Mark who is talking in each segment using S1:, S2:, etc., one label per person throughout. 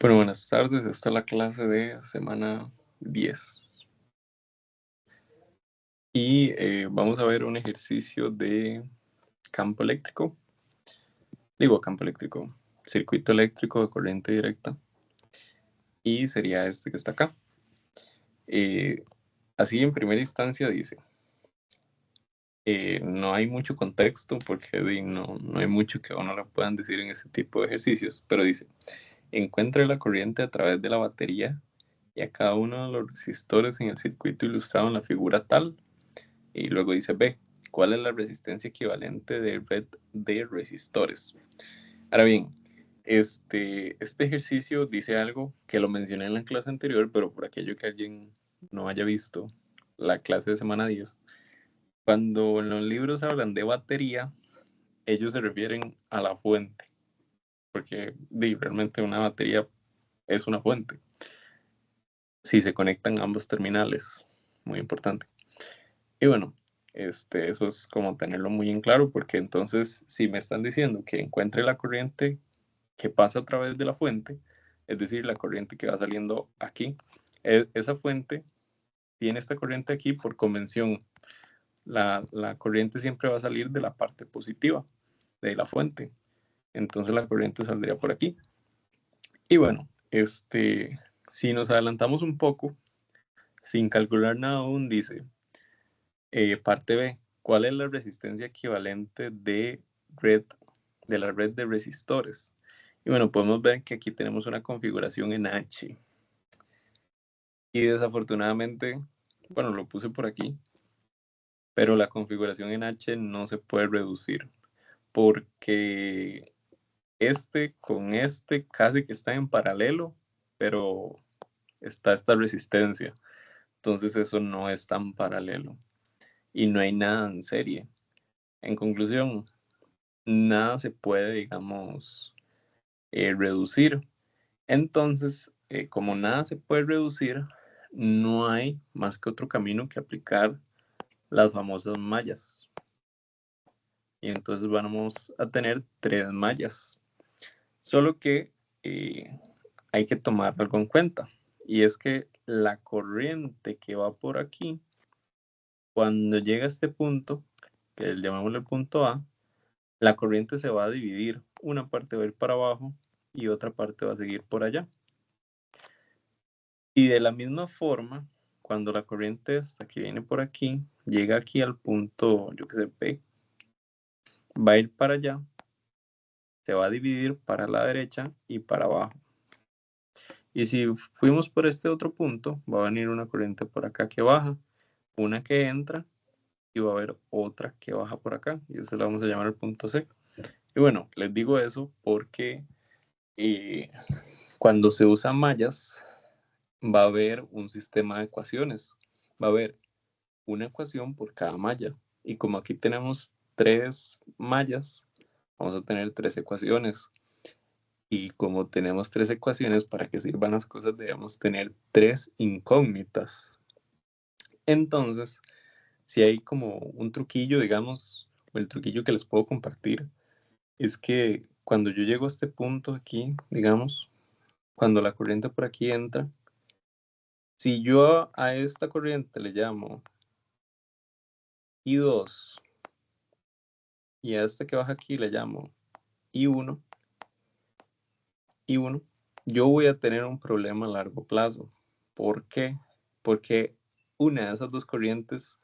S1: Bueno, buenas tardes. Esta es la clase de semana 10. Y vamos a ver un ejercicio de campo eléctrico. Campo eléctrico, circuito eléctrico de corriente directa. Y sería este que está acá. Así en primera instancia dice, no hay mucho contexto porque no hay mucho que a uno le puedan decir en ese tipo de ejercicios, pero dice, encuentre la corriente a través de la batería y a cada uno de los resistores en el circuito ilustrado en la figura tal. Y luego dice B, ¿cuál es la resistencia equivalente de red de resistores? Ahora bien, este ejercicio dice algo que lo mencioné en la clase anterior, pero por aquello que alguien no haya visto la clase de semana 10, cuando en los libros hablan de batería, ellos se refieren a la fuente, porque realmente una batería es una fuente. Si se conectan ambos terminales, muy importante. Y bueno, eso es como tenerlo muy en claro, porque entonces si me están diciendo que encuentre la corriente que pasa a través de la fuente, es decir, la corriente que va saliendo aquí, esa fuente tiene esta corriente aquí por convención. La corriente siempre va a salir de la parte positiva de la fuente. Entonces la corriente saldría por aquí. Y bueno, si nos adelantamos un poco, sin calcular nada aún, dice, parte B, ¿cuál es la resistencia equivalente de la red de resistores? Y bueno, podemos ver que aquí tenemos una configuración en H. Y desafortunadamente, bueno, lo puse por aquí, pero la configuración en H no se puede reducir porque con este casi que está en paralelo, pero está esta resistencia. Entonces eso no es tan paralelo y no hay nada en serie. En conclusión, nada se puede, digamos, reducir. Entonces, como nada se puede reducir, no hay más que otro camino que aplicar las famosas mallas. Y entonces vamos a tener 3 mallas. Solo que hay que tomar algo en cuenta. Y es que la corriente que va por aquí, cuando llega a este punto, que llamémosle el punto A, la corriente se va a dividir. Una parte va a ir para abajo y otra parte va a seguir por allá. Y de la misma forma, cuando la corriente esta que viene por aquí, llega aquí al punto, yo que sé, P, va a ir para allá, se va a dividir para la derecha y para abajo. Y si fuimos por este otro punto, va a venir una corriente por acá que baja, una que entra y va a haber otra que baja por acá. Y eso lo vamos a llamar el punto C. Y bueno, les digo eso porque cuando se usan mallas, va a haber un sistema de ecuaciones. Va a haber una ecuación por cada malla. Y como aquí tenemos 3 mallas, vamos a tener 3 ecuaciones. Y como tenemos 3 ecuaciones, para que sirvan las cosas debemos tener 3 incógnitas. Entonces, si hay como un truquillo, digamos, o el truquillo que les puedo compartir, es que cuando yo llego a este punto aquí, digamos, cuando la corriente por aquí entra, si yo a esta corriente le llamo I2 y a esta que baja aquí le llamo I1, I1, yo voy a tener un problema a largo plazo. ¿Por qué? Porque una de esas dos corrientes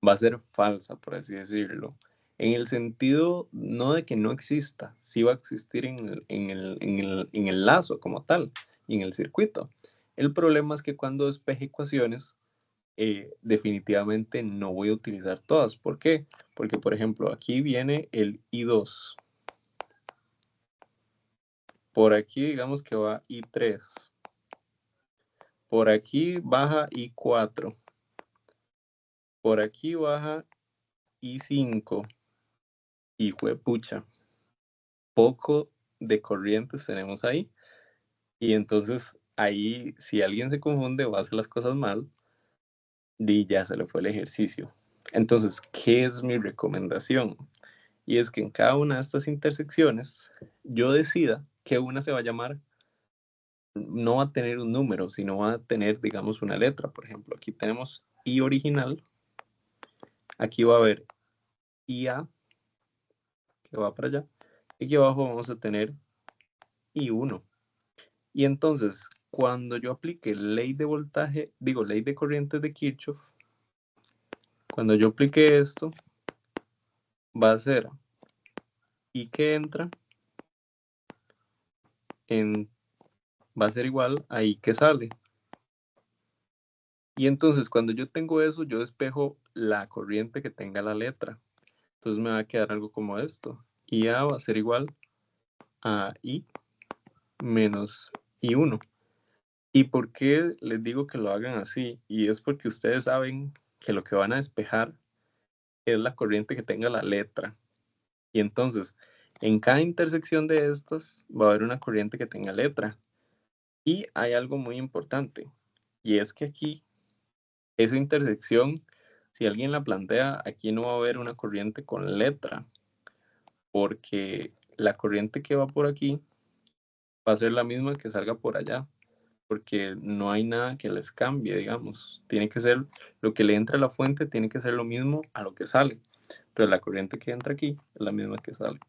S1: va a ser falsa, por así decirlo. En el sentido no de que no exista, sí va a existir en el lazo como tal y en el circuito. El problema es que cuando despeje ecuaciones, definitivamente no voy a utilizar todas. ¿Por qué? Porque, por ejemplo, aquí viene el I2. Por aquí digamos que va I3. Por aquí baja I4. Por aquí baja I5. Y juepucha, poco de corrientes tenemos ahí. Y entonces ahí, si alguien se confunde o hace las cosas mal, ya se le fue el ejercicio. Entonces, ¿qué es mi recomendación? Y es que en cada una de estas intersecciones yo decida que una se va a llamar no va a tener un número, sino va a tener, digamos, una letra. Por ejemplo, aquí tenemos I original, aquí va a haber IA, que va para allá, y aquí abajo vamos a tener I1. Y entonces, cuando yo aplique ley de voltaje, digo, ley de corrientes de Kirchhoff, cuando yo aplique esto, va a ser I que entra en, va a ser igual a I que sale. Y entonces, cuando yo tengo eso, yo despejo la corriente que tenga la letra. Entonces me va a quedar algo como esto. IA va a ser igual a I menos I1. ¿Y por qué les digo que lo hagan así? Y es porque ustedes saben que lo que van a despejar es la corriente que tenga la letra. Y entonces, en cada intersección de estas va a haber una corriente que tenga letra. Y hay algo muy importante. Y es que aquí, esa intersección, si alguien la plantea, aquí no va a haber una corriente con letra. Porque la corriente que va por aquí va a ser la misma que salga por allá, porque no hay nada que les cambie, digamos. Tiene que ser lo que le entra a la fuente, tiene que ser lo mismo a lo que sale. Entonces la corriente que entra aquí es la misma que sale.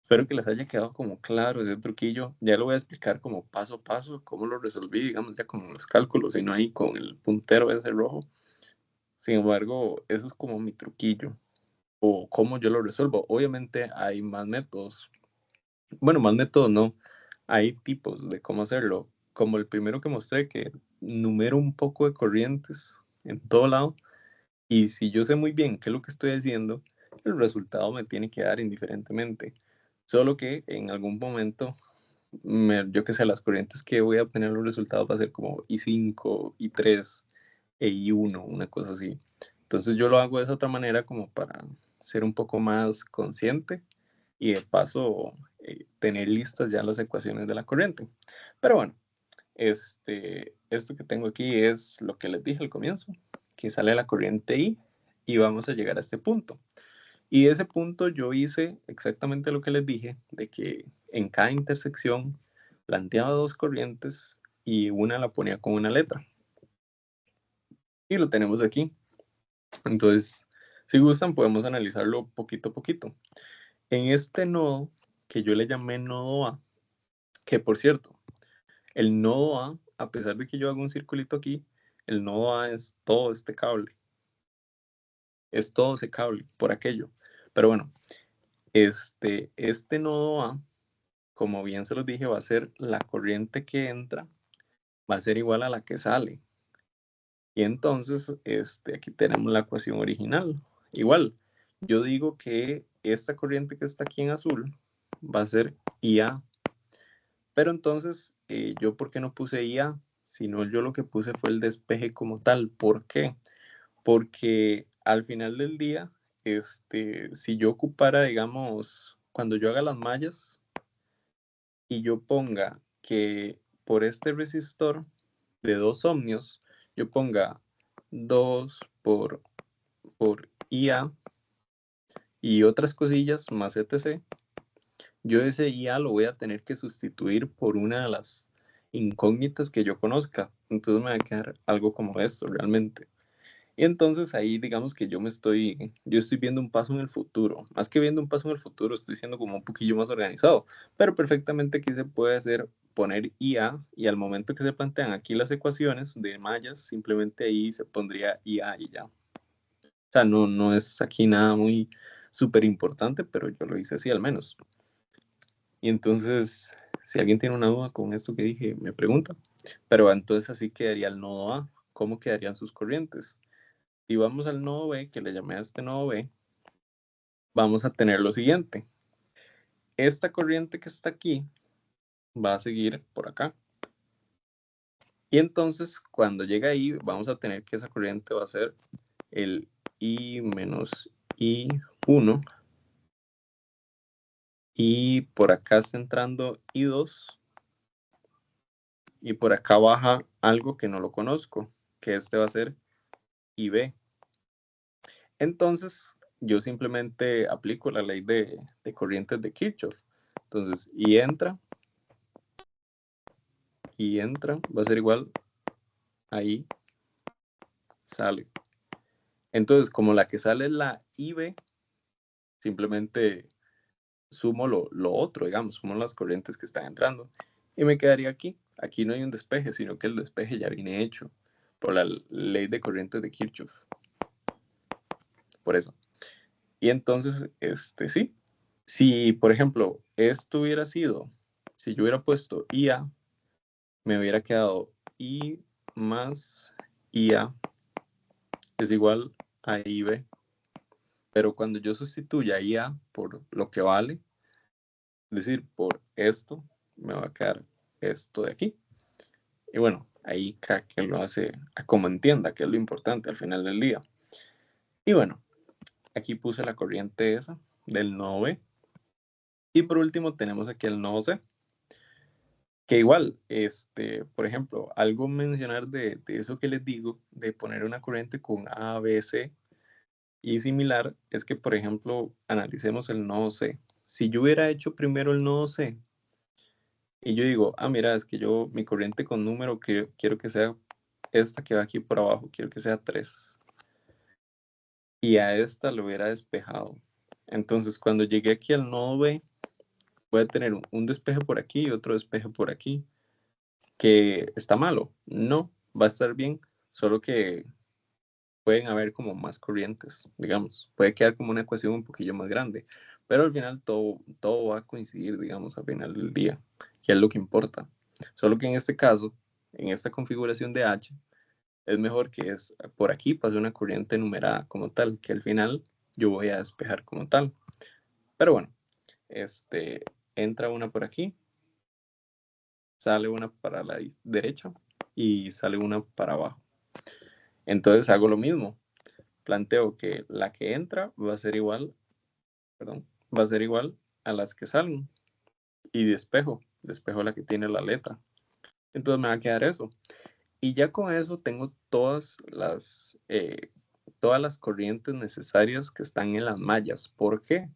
S1: Espero que les haya quedado como claro ese truquillo. Ya lo voy a explicar como paso a paso, cómo lo resolví, digamos, ya con los cálculos y no ahí con el puntero ese rojo. Sin embargo, eso es como mi truquillo o cómo yo lo resuelvo. Obviamente hay más métodos. Bueno, más métodos no. Hay tipos de cómo hacerlo. Como el primero que mostré, que numero un poco de corrientes en todo lado. Y si yo sé muy bien qué es lo que estoy haciendo, el resultado me tiene que dar indiferentemente. Solo que en algún momento, yo que sé, las corrientes que voy a obtener los resultados va a ser como I5, I3 e I1, una cosa así. Entonces yo lo hago de esa otra manera como para ser un poco más consciente y de paso tener listas ya las ecuaciones de la corriente. Pero bueno, esto que tengo aquí es lo que les dije al comienzo, que sale la corriente I y vamos a llegar a este punto. Y de ese punto yo hice exactamente lo que les dije, de que en cada intersección planteaba dos corrientes y una la ponía con una letra. Y lo tenemos aquí. Entonces, si gustan, podemos analizarlo poquito a poquito. En este nodo, que yo le llamé nodo A, que por cierto, el nodo a pesar de que yo hago un circulito aquí, el nodo A es todo este cable. Es todo ese cable por aquello. Pero bueno, este nodo A, como bien se los dije, va a ser la corriente que entra, va a ser igual a la que sale. Y entonces, aquí tenemos la ecuación original. Igual, yo digo que esta corriente que está aquí en azul va a ser IA. Pero entonces, yo por qué no puse IA, sino yo lo que puse fue el despeje como tal. ¿Por qué? Porque al final del día, si yo ocupara, digamos, cuando yo haga las mallas y yo ponga que por este resistor de 2 ohmios, yo ponga 2 por IA y otras cosillas más etc., yo ese IA lo voy a tener que sustituir por una de las incógnitas que yo conozca. Entonces me va a quedar algo como esto realmente. Y entonces ahí digamos que yo estoy viendo un paso en el futuro. Más que viendo un paso en el futuro, estoy siendo como un poquillo más organizado. Pero perfectamente aquí se puede hacer, poner IA y al momento que se plantean aquí las ecuaciones de mallas, simplemente ahí se pondría IA y ya. O sea, no es aquí nada muy súper importante, pero yo lo hice así al menos. Y entonces, si alguien tiene una duda con esto que dije, me pregunta. Pero entonces así quedaría el nodo A. ¿Cómo quedarían sus corrientes? Si vamos al nodo B, que le llamé a este nodo B, vamos a tener lo siguiente. Esta corriente que está aquí va a seguir por acá. Y entonces, cuando llegue ahí, vamos a tener que esa corriente va a ser el I menos I1. Y por acá está entrando I2. Y por acá baja algo que no lo conozco, que este va a ser IB. Entonces, yo simplemente aplico la ley de corrientes de Kirchhoff. Entonces, I entra y entra va a ser igual a I sale. Entonces, como la que sale es la IB, simplemente sumo lo otro, digamos, sumo las corrientes que están entrando. Y me quedaría aquí. Aquí no hay un despeje, sino que el despeje ya viene hecho por la ley de corrientes de Kirchhoff. Por eso. Y entonces, sí. Si, por ejemplo, esto hubiera sido, si yo hubiera puesto IA, me hubiera quedado I más IA es igual a IB. Pero cuando yo sustituya IA por lo que vale, es decir, por esto, me va a quedar esto de aquí. Y bueno, ahí cada quien lo hace a como entienda, que es lo importante al final del día. Y bueno, aquí puse la corriente esa del nodo B. Y por último tenemos aquí el nodo C. Que igual, por ejemplo, algo mencionar de eso que les digo, de poner una corriente con A, B, C y similar, es que, por ejemplo, analicemos el nodo C. Si yo hubiera hecho primero el nodo C, y yo digo, mira, es que yo, mi corriente con número que quiero que sea esta que va aquí por abajo, quiero que sea 3. Y a esta lo hubiera despejado. Entonces, cuando llegué aquí al nodo B, voy a tener un despeje por aquí y otro despeje por aquí. ¿Que está malo? No, va a estar bien, solo que pueden haber como más corrientes, digamos. Puede quedar como una ecuación un poquillo más grande, pero al final todo va a coincidir, digamos, al final del día, que es lo que importa. Solo que en este caso, en esta configuración de H, es mejor que es por aquí pase una corriente numerada como tal, que al final yo voy a despejar como tal. Pero bueno, entra una por aquí, sale una para la derecha y sale una para abajo. Entonces hago lo mismo. Planteo que la que entra va a ser igual, perdón, va a ser igual a las que salen. Y despejo la que tiene la letra. Entonces me va a quedar eso. Y ya con eso tengo todas las corrientes necesarias que están en las mallas. ¿Por qué?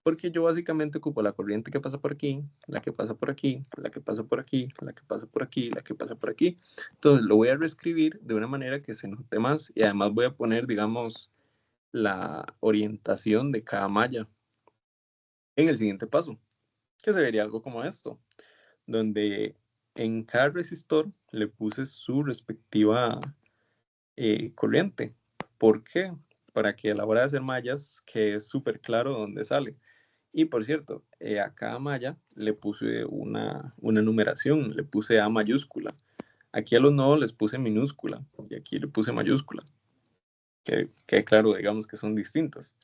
S1: Porque yo básicamente ocupo la corriente que pasa por aquí, la que pasa por aquí, la que pasa por aquí, la que pasa por aquí, la que pasa por aquí. Entonces lo voy a reescribir de una manera que se note más y además voy a poner, digamos, la orientación de cada malla en el siguiente paso, que se vería algo como esto, donde en cada resistor le puse su respectiva corriente. ¿Por qué? Para que a la hora de hacer mallas quede súper claro dónde sale. Y por cierto, a cada malla le puse una numeración, le puse A mayúscula. Aquí a los nodos les puse minúscula y aquí le puse mayúscula. Que claro, digamos que son distintas.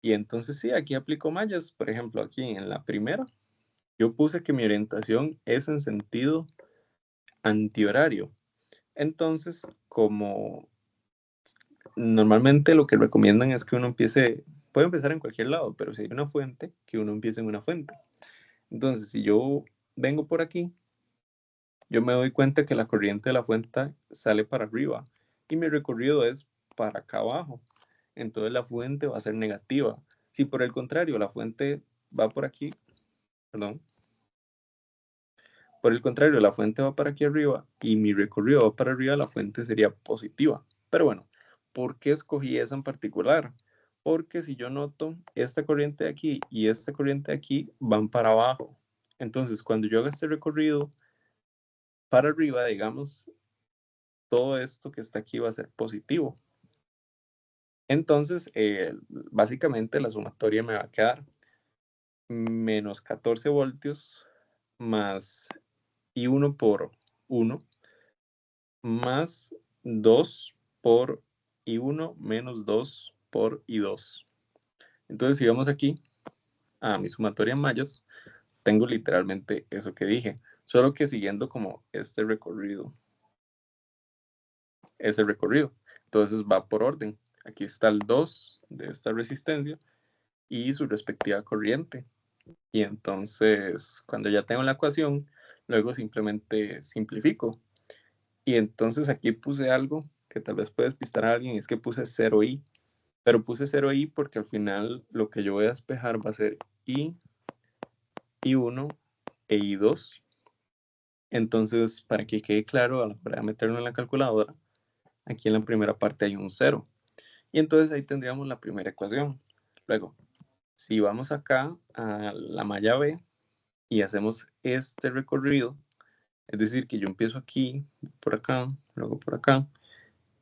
S1: Y entonces sí, aquí aplico mallas. Por ejemplo, aquí en la primera, yo puse que mi orientación es en sentido antihorario. Entonces, como normalmente lo que recomiendan es que uno empiece, puede empezar en cualquier lado, pero si hay una fuente, que uno empiece en una fuente. Entonces, si yo vengo por aquí, yo me doy cuenta que la corriente de la fuente sale para arriba y mi recorrido es para acá abajo. Entonces la fuente va a ser negativa. Si por el contrario la fuente va por aquí, perdón, por el contrario la fuente va para aquí arriba y mi recorrido va para arriba, la fuente sería positiva. Pero bueno, ¿por qué escogí esa en particular? Porque si yo noto esta corriente de aquí y esta corriente de aquí van para abajo. Entonces, cuando yo haga este recorrido para arriba, digamos, todo esto que está aquí va a ser positivo. Entonces, básicamente la sumatoria me va a quedar menos 14 voltios más I1 por 1 más 2 por I1 menos 2 por I2. Entonces, si vamos aquí a mi sumatoria en mallas, tengo literalmente eso que dije, solo que siguiendo como este recorrido, ese recorrido. Entonces va por orden. Aquí está el 2 de esta resistencia y su respectiva corriente. Y entonces, cuando ya tengo la ecuación, luego simplemente simplifico. Y entonces aquí puse algo que tal vez puede despistar a alguien, es que puse 0i. Pero puse 0i porque al final lo que yo voy a despejar va a ser i, i1 e i2. Entonces, para que quede claro a la hora de meterlo en la calculadora, aquí en la primera parte hay un 0. Y entonces ahí tendríamos la primera ecuación. Luego, si vamos acá a la malla B y hacemos este recorrido, es decir, que yo empiezo aquí, por acá, luego por acá,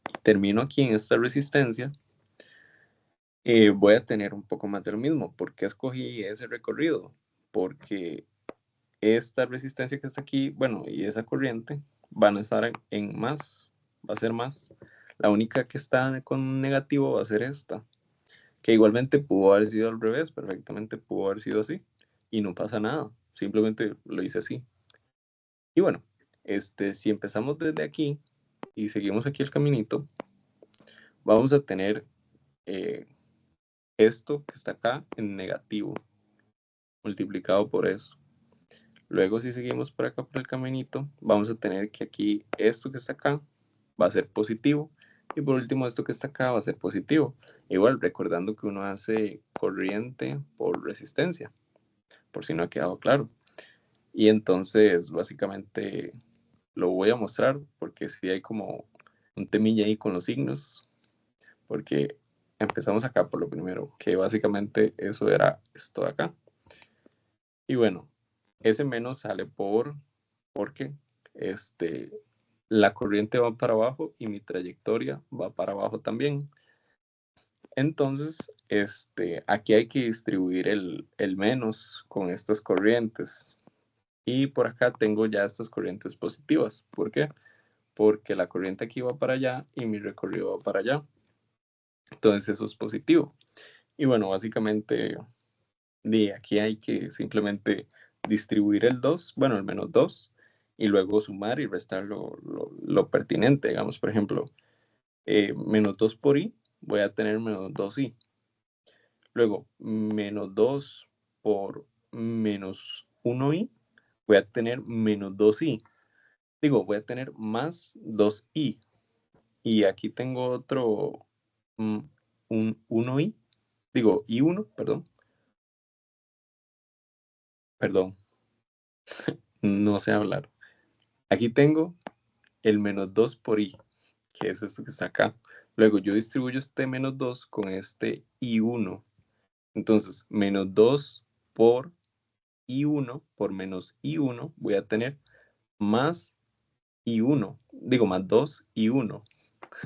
S1: y termino aquí en esta resistencia, voy a tener un poco más de lo mismo. ¿Por qué escogí ese recorrido? Porque esta resistencia que está aquí, bueno, y esa corriente van a estar en más, va a ser más. La única que está con negativo va a ser esta, que igualmente pudo haber sido al revés, perfectamente pudo haber sido así, y no pasa nada, simplemente lo hice así. Y bueno, si empezamos desde aquí y seguimos aquí el caminito, vamos a tener eh, esto que está acá en negativo, multiplicado por eso. Luego, si seguimos por acá por el caminito, vamos a tener que aquí esto que está acá va a ser positivo. Y por último, esto que está acá va a ser positivo. Igual, recordando que uno hace corriente por resistencia, por si no ha quedado claro. Y entonces, básicamente, lo voy a mostrar porque sí hay como un temilla ahí con los signos. Porque empezamos acá por lo primero, que básicamente eso era esto de acá. Y bueno, ese menos sale porque la corriente va para abajo y mi trayectoria va para abajo también. Entonces, aquí hay que distribuir el menos con estas corrientes. Y por acá tengo ya estas corrientes positivas. ¿Por qué? Porque la corriente aquí va para allá y mi recorrido va para allá. Entonces eso es positivo. Y bueno, básicamente de aquí hay que simplemente distribuir el 2, bueno, el menos 2, y luego sumar y restar lo pertinente. Digamos, por ejemplo, menos 2 por i, voy a tener menos 2i. Luego, menos 2 por menos 1i, voy a tener menos 2i. Digo, voy a tener más 2i. Y aquí tengo otro, un 1i, digo, i1, perdón, no sé hablar. Aquí tengo el menos 2 por i, que es esto que está acá. Luego yo distribuyo este menos 2 con este i1. Entonces, menos 2 por i1 por menos i1 voy a tener más i1. Digo, más 2 i1.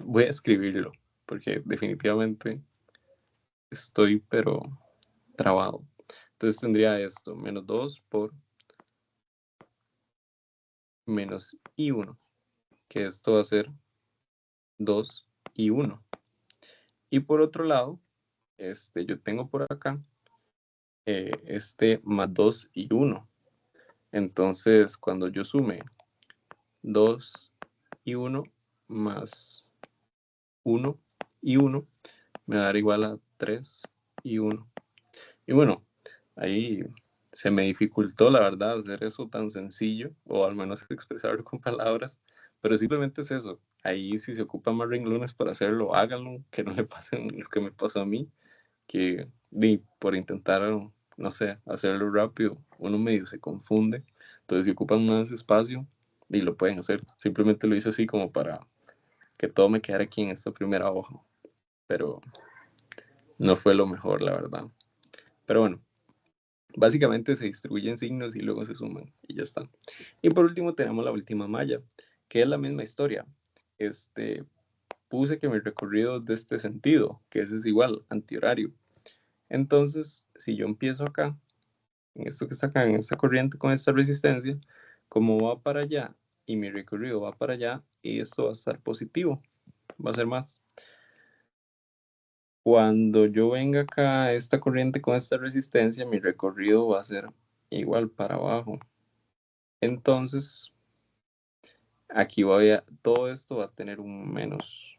S1: Voy a escribirlo porque definitivamente estoy pero trabado. Entonces tendría esto, menos 2 por menos i1, que esto va a ser 2 i1. Y por otro lado, yo tengo por acá más 2 y 1. Entonces, cuando yo sume 2 y 1 más 1 y 1, me va a dar igual a 3 y 1. Y bueno, ahí se me dificultó, la verdad, hacer eso tan sencillo, o al menos expresarlo con palabras, pero simplemente es eso. Ahí si se ocupan más renglones para hacerlo, háganlo, que no le pasen lo que me pasó a mí, que por intentar, no sé, hacerlo rápido, uno medio se confunde. Entonces, si ocupan más espacio, y lo pueden hacer. Simplemente lo hice así como para que todo me quedara aquí en esta primera hoja. Pero no fue lo mejor, la verdad. Pero bueno, básicamente se distribuyen signos y luego se suman y ya está. Y por último tenemos la última malla, que es la misma historia. Puse que mi recorrido es de este sentido, que ese es igual, antihorario. Entonces, si yo empiezo acá, en esto que está acá, en esta corriente con esta resistencia, como va para allá y mi recorrido va para allá, y esto va a estar positivo, va a ser más. Cuando yo venga acá a esta corriente con esta resistencia, mi recorrido va a ser igual para abajo. Entonces, aquí todo esto va a tener un menos.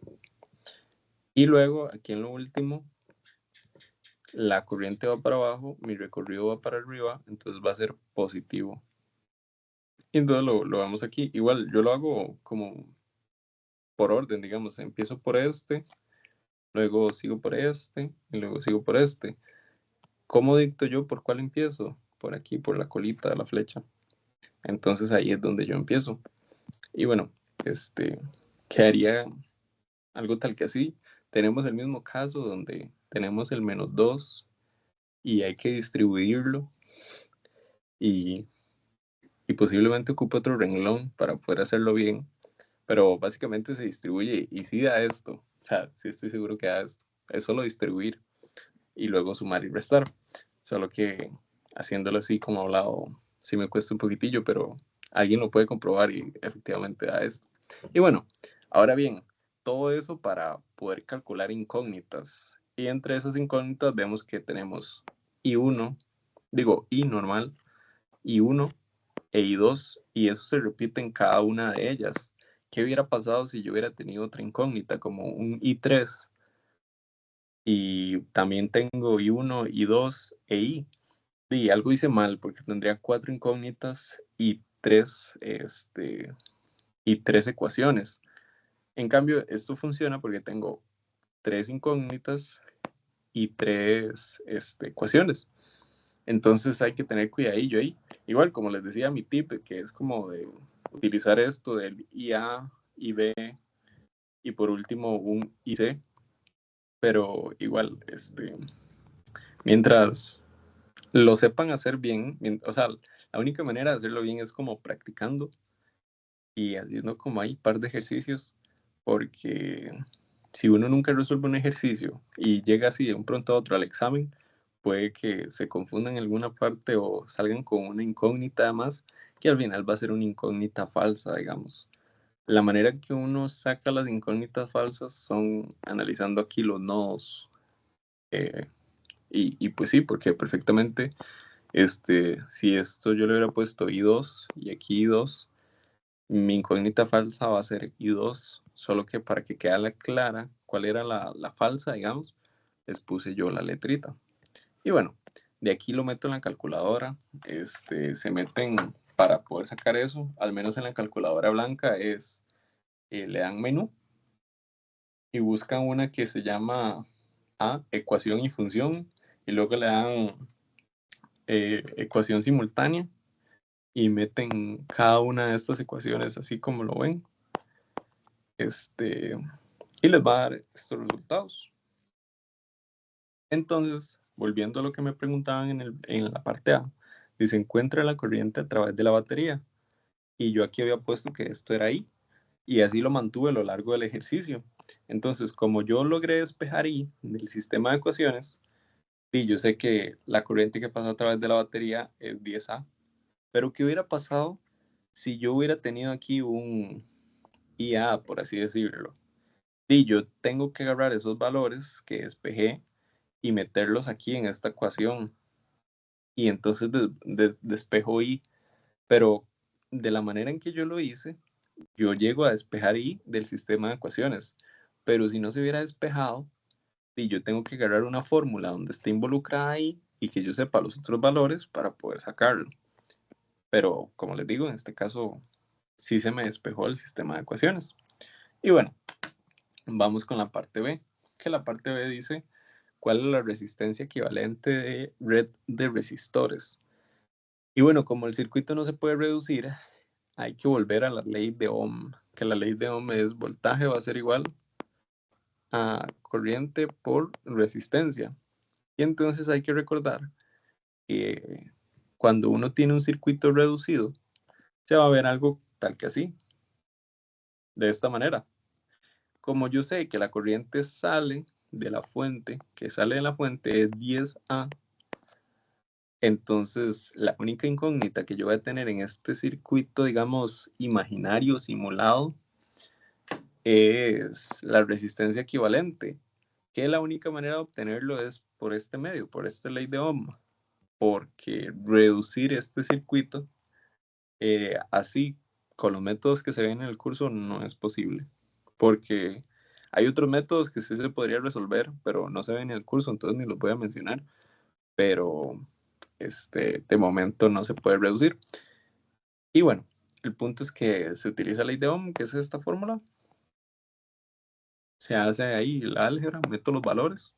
S1: Y luego, aquí en lo último, la corriente va para abajo, mi recorrido va para arriba, entonces va a ser positivo. Y entonces lo vemos aquí. Igual yo lo hago como por orden, digamos. Empiezo por luego sigo por y luego sigo por este. ¿Cómo dicto yo por cuál empiezo? Por aquí, por la colita de la flecha. Entonces ahí es donde yo empiezo. Y bueno, quedaría algo tal que así. Tenemos el mismo caso donde tenemos el -2 y hay que distribuirlo y, y posiblemente ocupe otro renglón para poder hacerlo bien, pero básicamente se distribuye y sí da esto, o sea, sí estoy seguro que da esto. Es solo distribuir y luego sumar y restar, solo que haciéndolo así como hablado sí me cuesta un poquitillo, pero alguien lo puede comprobar y efectivamente da esto. Y bueno, ahora bien, todo eso para poder calcular incógnitas. Y entre esas incógnitas vemos que tenemos I1, digo I normal, I1 e I2, y eso se repite en cada una de ellas. ¿Qué hubiera pasado si yo hubiera tenido otra incógnita, como un I3? Y también tengo I1, I2 e I. Y algo hice mal porque tendría 4 incógnitas y tres ecuaciones. En cambio, esto funciona porque tengo 3 incógnitas y 3 ecuaciones. Entonces hay que tener cuidadillo ahí. Igual, como les decía, mi tip, que es como de utilizar esto del IA, IB y por último un IC, pero igual, mientras lo sepan hacer bien, o sea, la única manera de hacerlo bien es como practicando y haciendo como ahí un par de ejercicios, porque si uno nunca resuelve un ejercicio y llega así de un pronto a otro al examen, puede que se confundan en alguna parte o salgan con una incógnita además, que al final va a ser una incógnita falsa, digamos. La manera que uno saca las incógnitas falsas son analizando aquí los nodos. eh, y pues sí, porque perfectamente, si esto yo le hubiera puesto I2 y aquí I2, mi incógnita falsa va a ser I2, solo que para que quede clara cuál era la falsa, digamos, les puse yo la letrita. Y bueno, de aquí lo meto en la calculadora. Se meten para poder sacar eso, al menos en la calculadora blanca, le dan menú y buscan una que se llama ecuación y función, y luego le dan ecuación simultánea y meten cada una de estas ecuaciones así como lo ven. Y les va a dar estos resultados. Entonces, volviendo a lo que me preguntaban en la parte A, dice encuentra la corriente a través de la batería. Y yo aquí había puesto que esto era I, y así lo mantuve a lo largo del ejercicio. Entonces, como yo logré despejar I del sistema de ecuaciones, y yo sé que la corriente que pasa a través de la batería es 10A, pero ¿qué hubiera pasado si yo hubiera tenido aquí un IA, por así decirlo? Y yo tengo que agarrar esos valores que despejé y meterlos aquí en esta ecuación. Y entonces despejo I, pero de la manera en que yo lo hice, yo llego a despejar I del sistema de ecuaciones. Pero si no se hubiera despejado, y yo tengo que agarrar una fórmula donde esté involucrada I y que yo sepa los otros valores para poder sacarlo. Pero como les digo, en este caso sí se me despejó el sistema de ecuaciones. Y bueno, vamos con la parte B, que la parte B dice cuál es la resistencia equivalente de red de resistores. Y bueno, como el circuito no se puede reducir, hay que volver a la ley de Ohm, que la ley de Ohm es voltaje va a ser igual a corriente por resistencia. Y entonces hay que recordar que cuando uno tiene un circuito reducido, se va a ver algo tal que así, de esta manera. Como yo sé que la corriente sale de la fuente, que sale de la fuente es 10A, entonces la única incógnita que yo voy a tener en este circuito, digamos, imaginario, simulado, es la resistencia equivalente, que la única manera de obtenerlo es por este medio, por esta ley de Ohm, porque reducir este circuito así, con los métodos que se ven en el curso, no es posible, porque hay otros métodos que sí se podría resolver, pero no se ven en el curso, entonces ni los voy a mencionar, pero de momento no se puede reducir. Y bueno, el punto es que se utiliza la ley de Ohm, que es esta fórmula, se hace ahí la álgebra, meto los valores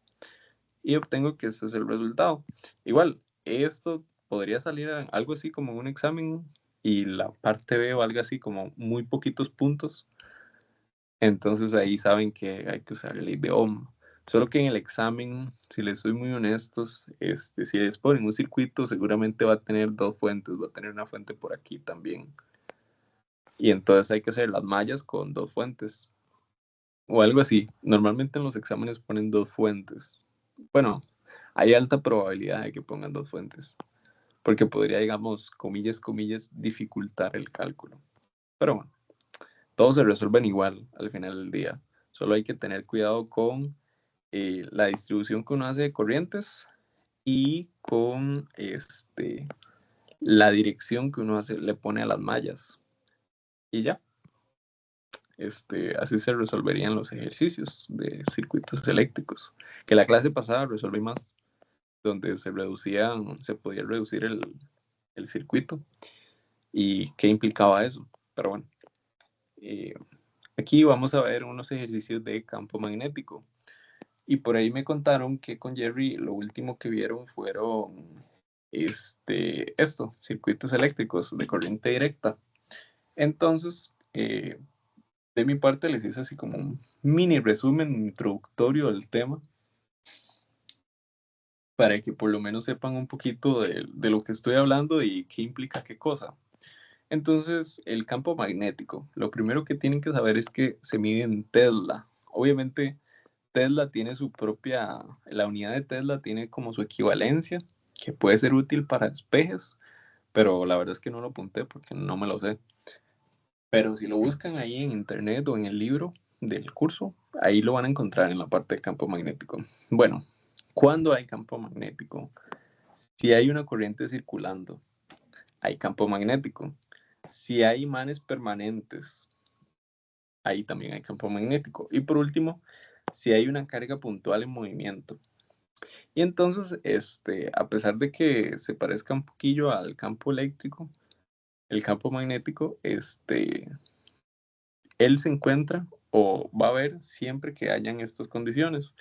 S1: y obtengo que este es el resultado. Igual, esto podría salir algo así como un examen y la parte B valga así como muy poquitos puntos, entonces ahí saben que hay que usar la ley de Ohm. Solo que en el examen, si les soy muy honestos, si les ponen un circuito, seguramente va a tener dos fuentes, va a tener una fuente por aquí también. Y entonces hay que hacer las mallas con dos fuentes. O algo así. Normalmente en los exámenes ponen dos fuentes. Bueno, hay alta probabilidad de que pongan dos fuentes. Porque podría, digamos, comillas, comillas, dificultar el cálculo. Pero bueno, todos se resuelven igual al final del día. Solo hay que tener cuidado con la distribución que uno hace de corrientes y con la dirección que uno le pone a las mallas. Y ya, así se resolverían los ejercicios de circuitos eléctricos. Que la clase pasada resolví más, donde se podía reducir el circuito y qué implicaba eso. Pero bueno, eh, aquí vamos a ver unos ejercicios de campo magnético. Y por ahí me contaron que con Jerry lo último que vieron fueron circuitos eléctricos de corriente directa. Entonces, de mi parte les hice así como un mini resumen introductorio del tema para que por lo menos sepan un poquito de lo que estoy hablando y qué implica qué cosa. Entonces, el campo magnético, lo primero que tienen que saber es que se mide en Tesla. Obviamente, Tesla tiene su propia, la unidad de Tesla tiene como su equivalencia, que puede ser útil para despejes, pero la verdad es que no lo apunté porque no me lo sé. Pero si lo buscan ahí en internet o en el libro del curso, ahí lo van a encontrar en la parte de campo magnético. Bueno, ¿cuándo hay campo magnético? Si hay una corriente circulando, hay campo magnético. Si hay imanes permanentes, ahí también hay campo magnético. Y por último, si hay una carga puntual en movimiento. Y entonces, a pesar de que se parezca un poquillo al campo eléctrico, el campo magnético, él se encuentra o va a haber siempre que hayan estas condiciones.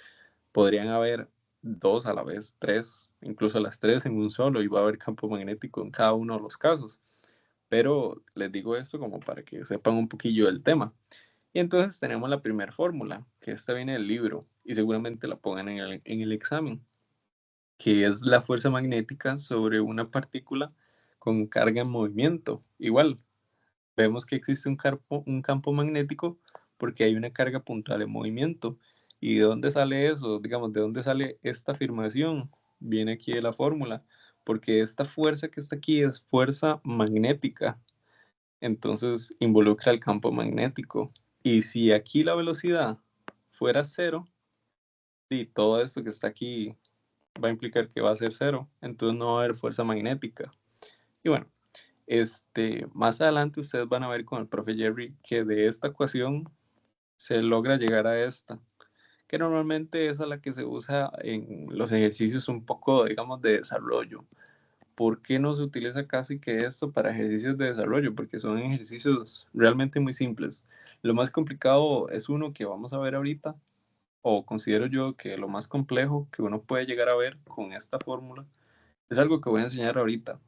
S1: Podrían haber dos a la vez, tres, incluso las tres en un solo, y va a haber campo magnético en cada uno de los casos. Pero les digo esto como para que sepan un poquillo del tema. Y entonces tenemos la primera fórmula, que esta viene del libro, y seguramente la pongan en el examen, que es la fuerza magnética sobre una partícula con carga en movimiento. Igual, vemos que existe un campo magnético porque hay una carga puntual en movimiento. ¿Y de dónde sale eso? Digamos, ¿de dónde sale esta afirmación? Viene aquí de la fórmula, porque esta fuerza que está aquí es fuerza magnética, entonces involucra el campo magnético. Y si aquí la velocidad fuera cero, sí, todo esto que está aquí va a implicar que va a ser cero, entonces no va a haber fuerza magnética. Y bueno, más adelante ustedes van a ver con el profe Jerry que de esta ecuación se logra llegar a esta, que normalmente es a la que se usa en los ejercicios un poco, digamos, de desarrollo. ¿Por qué no se utiliza casi que esto para ejercicios de desarrollo? Porque son ejercicios realmente muy simples. Lo más complicado es uno que vamos a ver ahorita, o considero yo que lo más complejo que uno puede llegar a ver con esta fórmula es algo que voy a enseñar ahorita.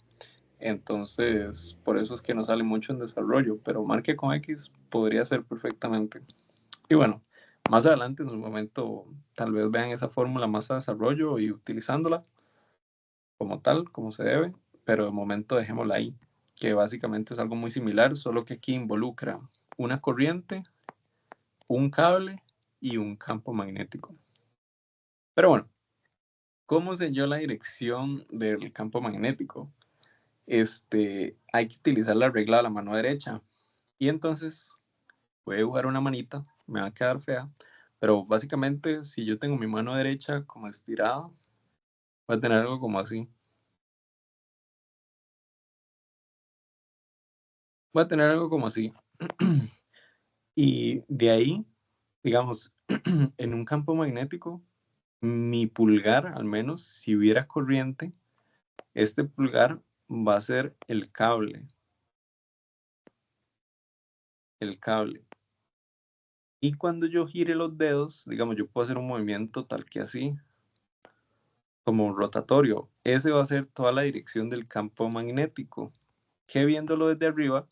S1: Entonces, por eso es que no sale mucho en desarrollo, pero marque con X podría ser perfectamente. Y bueno, más adelante en su momento tal vez vean esa fórmula más a desarrollo y utilizándola como tal, como se debe, pero de momento dejémosla ahí, que básicamente es algo muy similar, solo que aquí involucra una corriente, un cable y un campo magnético. Pero bueno, ¿cómo sé yo la dirección del campo magnético? Hay que utilizar la regla de la mano derecha. Y entonces voy a dibujar una manita, me va a quedar fea, pero básicamente si yo tengo mi mano derecha como estirada, voy a tener algo como así. Voy a tener algo como así. Y de ahí, digamos, en un campo magnético, mi pulgar, al menos, si hubiera corriente, este pulgar va a ser el cable, el cable. Y cuando yo gire los dedos, digamos, yo puedo hacer un movimiento tal que así, como un rotatorio. Ese va a ser toda la dirección del campo magnético, que viéndolo desde arriba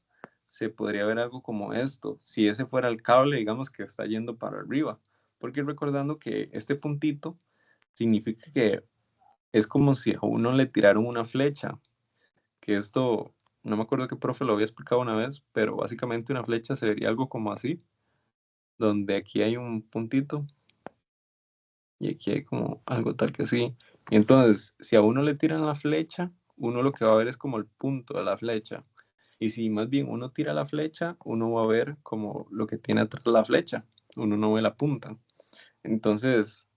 S1: se podría ver algo como esto, si ese fuera el cable, digamos, que está yendo para arriba, porque recordando que este puntito significa que es como si a uno le tiraron una flecha, que esto, no me acuerdo qué profe lo había explicado una vez, pero básicamente una flecha se vería algo como así, donde aquí hay un puntito y aquí hay como algo tal que así. Y entonces, si a uno le tiran la flecha, uno lo que va a ver es como el punto de la flecha. Y si más bien uno tira la flecha, uno va a ver como lo que tiene atrás la flecha. Uno no ve la punta. Entonces,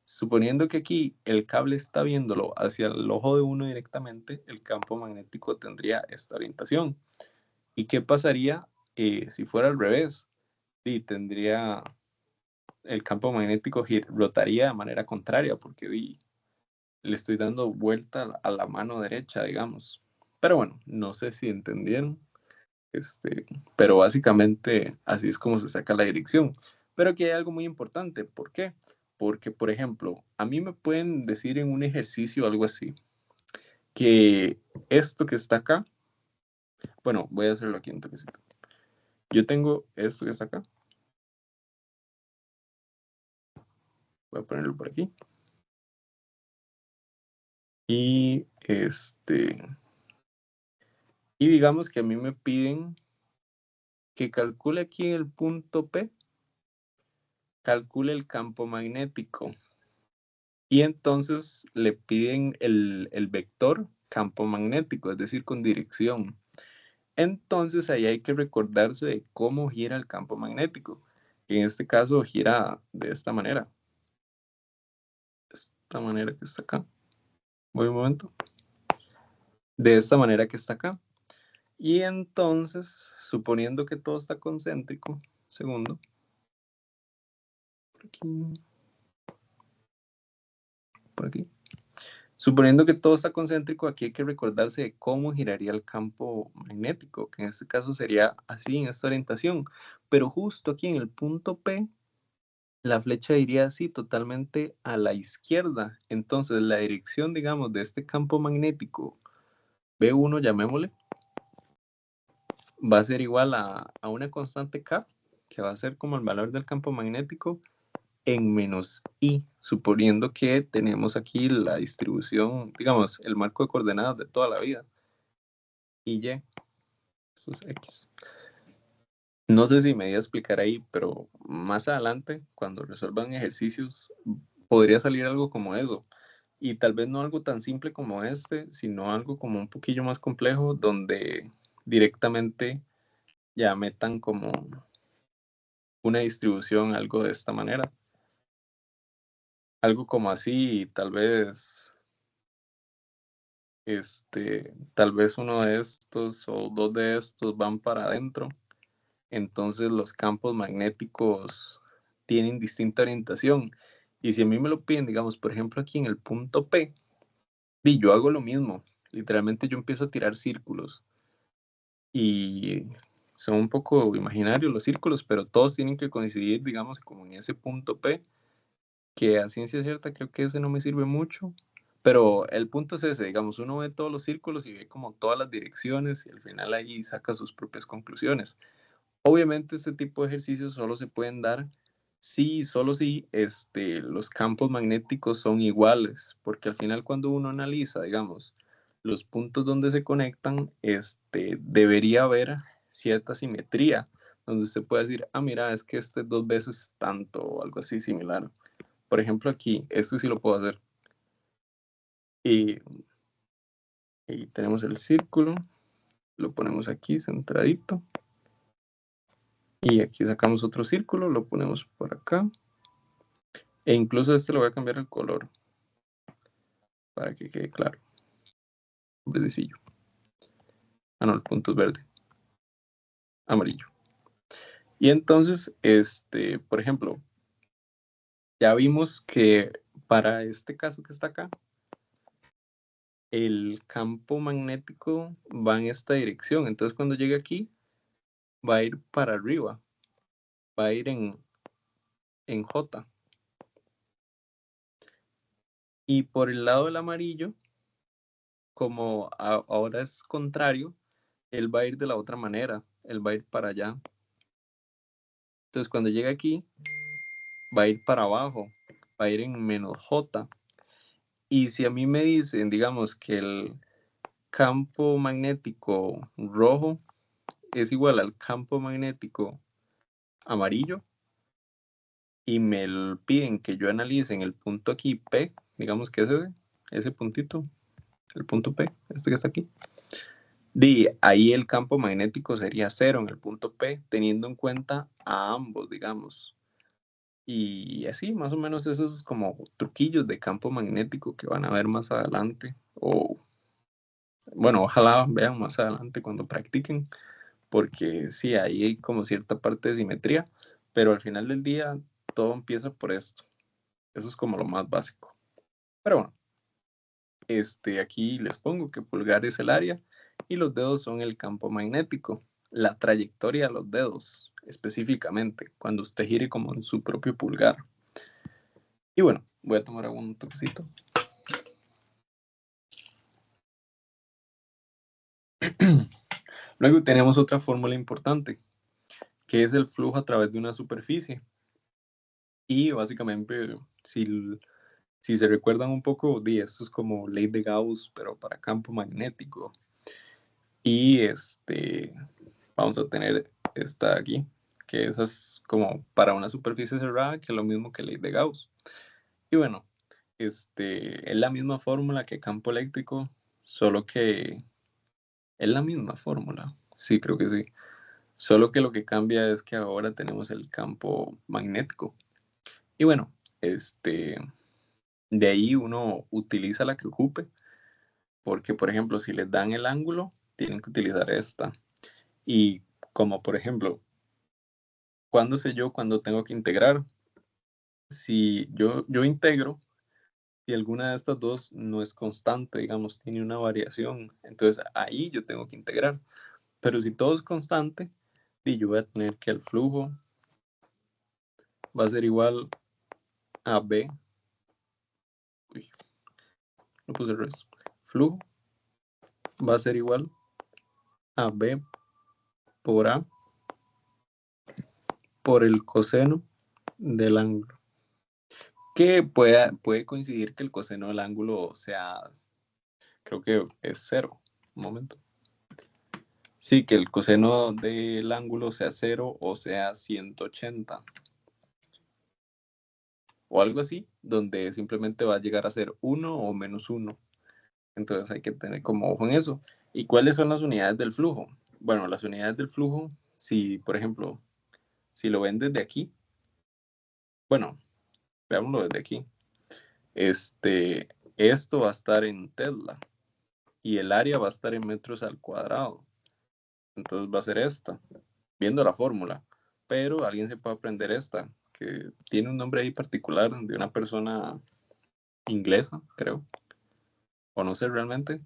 S1: suponiendo que aquí el cable está viéndolo hacia el ojo de uno directamente, el campo magnético tendría esta orientación. ¿Y qué pasaría si fuera al revés? Sí, tendría el campo magnético rotaría de manera contraria porque le estoy dando vuelta a la mano derecha, digamos. Pero bueno, no sé si entendieron. Pero básicamente así es como se saca la dirección. Pero aquí hay algo muy importante. ¿Por qué? Porque, por ejemplo, a mí me pueden decir en un ejercicio algo así, que esto que está acá, bueno, voy a hacerlo aquí un toquecito. Yo tengo esto que está acá. Voy a ponerlo por aquí. Y y digamos que a mí me piden que calcule aquí en el punto P, calcule el campo magnético. Y entonces le piden el vector campo magnético, es decir, con dirección. Entonces ahí hay que recordarse de cómo gira el campo magnético. En este caso gira de esta manera. Esta manera que está acá. Voy un momento. De esta manera que está acá. Y entonces, suponiendo que todo está concéntrico, segundo, por aquí, por aquí. Suponiendo que todo está concéntrico, aquí hay que recordarse de cómo giraría el campo magnético, que en este caso sería así, en esta orientación. Pero justo aquí en el punto P, la flecha iría así, totalmente a la izquierda. Entonces, la dirección, digamos, de este campo magnético B1, llamémosle, va a ser igual a una constante K, que va a ser como el valor del campo magnético, en menos I, suponiendo que tenemos aquí la distribución, digamos, el marco de coordenadas de toda la vida. Y Y, esto es X. No sé si me iba a explicar ahí, pero más adelante, cuando resuelvan ejercicios, podría salir algo como eso. Y tal vez no algo tan simple como este, sino algo como un poquillo más complejo, donde directamente ya metan como una distribución, algo de esta manera. Algo como así, tal vez, tal vez uno de estos o dos de estos van para adentro. Entonces los campos magnéticos tienen distinta orientación. Y si a mí me lo piden, digamos, por ejemplo, aquí en el punto P, y yo hago lo mismo. Literalmente yo empiezo a tirar círculos. Y son un poco imaginarios los círculos, pero todos tienen que coincidir, digamos, como en ese punto P, que a ciencia cierta creo que ese no me sirve mucho. Pero el punto es ese, digamos, uno ve todos los círculos y ve como todas las direcciones y al final ahí saca sus propias conclusiones. Obviamente este tipo de ejercicios solo se pueden dar si, solo si los campos magnéticos son iguales, porque al final cuando uno analiza, digamos, los puntos donde se conectan, debería haber cierta simetría, donde usted puede decir, ah, mira, es que este es dos veces tanto o algo así similar. Por ejemplo, aquí, este sí lo puedo hacer. Y, y tenemos el círculo, lo ponemos aquí centradito. Y aquí sacamos otro círculo, lo ponemos por acá. E incluso este lo voy a cambiar el color para que quede claro. Verdecillo. Ah, no, el punto es verde. Amarillo. Y entonces, por ejemplo, ya vimos que para este caso que está acá, el campo magnético va en esta dirección. Entonces, cuando llegue aquí, va a ir para arriba. Va a ir en J. Y por el lado del amarillo, como ahora es contrario, él va a ir de la otra manera, él va a ir para allá. Entonces cuando llega aquí, va a ir para abajo, va a ir en menos J. Y si a mí me dicen, digamos, que el campo magnético rojo es igual al campo magnético amarillo, y me piden que yo analice en el punto aquí P, digamos que es ese puntito, el punto P, este que está aquí, ahí el campo magnético sería cero en el punto P, teniendo en cuenta a ambos, digamos. Y así, más o menos esos como truquillos de campo magnético que van a ver más adelante. O, bueno, ojalá vean más adelante cuando practiquen, porque sí, ahí hay como cierta parte de simetría, pero al final del día todo empieza por esto. Eso es como lo más básico. Pero bueno, aquí les pongo que pulgar es el área y los dedos son el campo magnético. La trayectoria de los dedos, específicamente, cuando usted gire como en su propio pulgar. Y bueno, voy a tomar algún toquecito. Luego tenemos otra fórmula importante, que es el flujo a través de una superficie. Y básicamente, si se recuerdan un poco, esto es como ley de Gauss, pero para campo magnético. Y vamos a tener esta aquí, que esa es como para una superficie cerrada, que es lo mismo que ley de Gauss. Y bueno, es la misma fórmula que campo eléctrico, solo que es la misma fórmula. Sí, creo que sí. Solo que lo que cambia es que ahora tenemos el campo magnético. Y bueno, de ahí uno utiliza la que ocupe, porque por ejemplo, si les dan el ángulo, tienen que utilizar esta. Y como por ejemplo, ¿cuándo sé yo cuándo tengo que integrar? Si yo integro, si alguna de estas dos no es constante, digamos, tiene una variación, entonces ahí yo tengo que integrar. Pero si todo es constante, yo voy a tener que el flujo va a ser igual a B. Uy, no puse el resto. Flujo va a ser igual a B por A por el coseno del ángulo. Que puede coincidir que el coseno del ángulo sea, creo que es cero. Un momento. Sí, que el coseno del ángulo sea cero o sea 180. O algo así, donde simplemente va a llegar a ser 1 o menos 1. Entonces hay que tener como ojo en eso. ¿Y cuáles son las unidades del flujo? Bueno, las unidades del flujo, si por ejemplo, si lo ven desde aquí, bueno, veámoslo desde aquí. Esto va a estar en Tesla y el área va a estar en metros al cuadrado. Entonces va a ser esta, viendo la fórmula. Pero alguien se puede aprender esta, que tiene un nombre ahí particular de una persona inglesa, creo, o no sé realmente,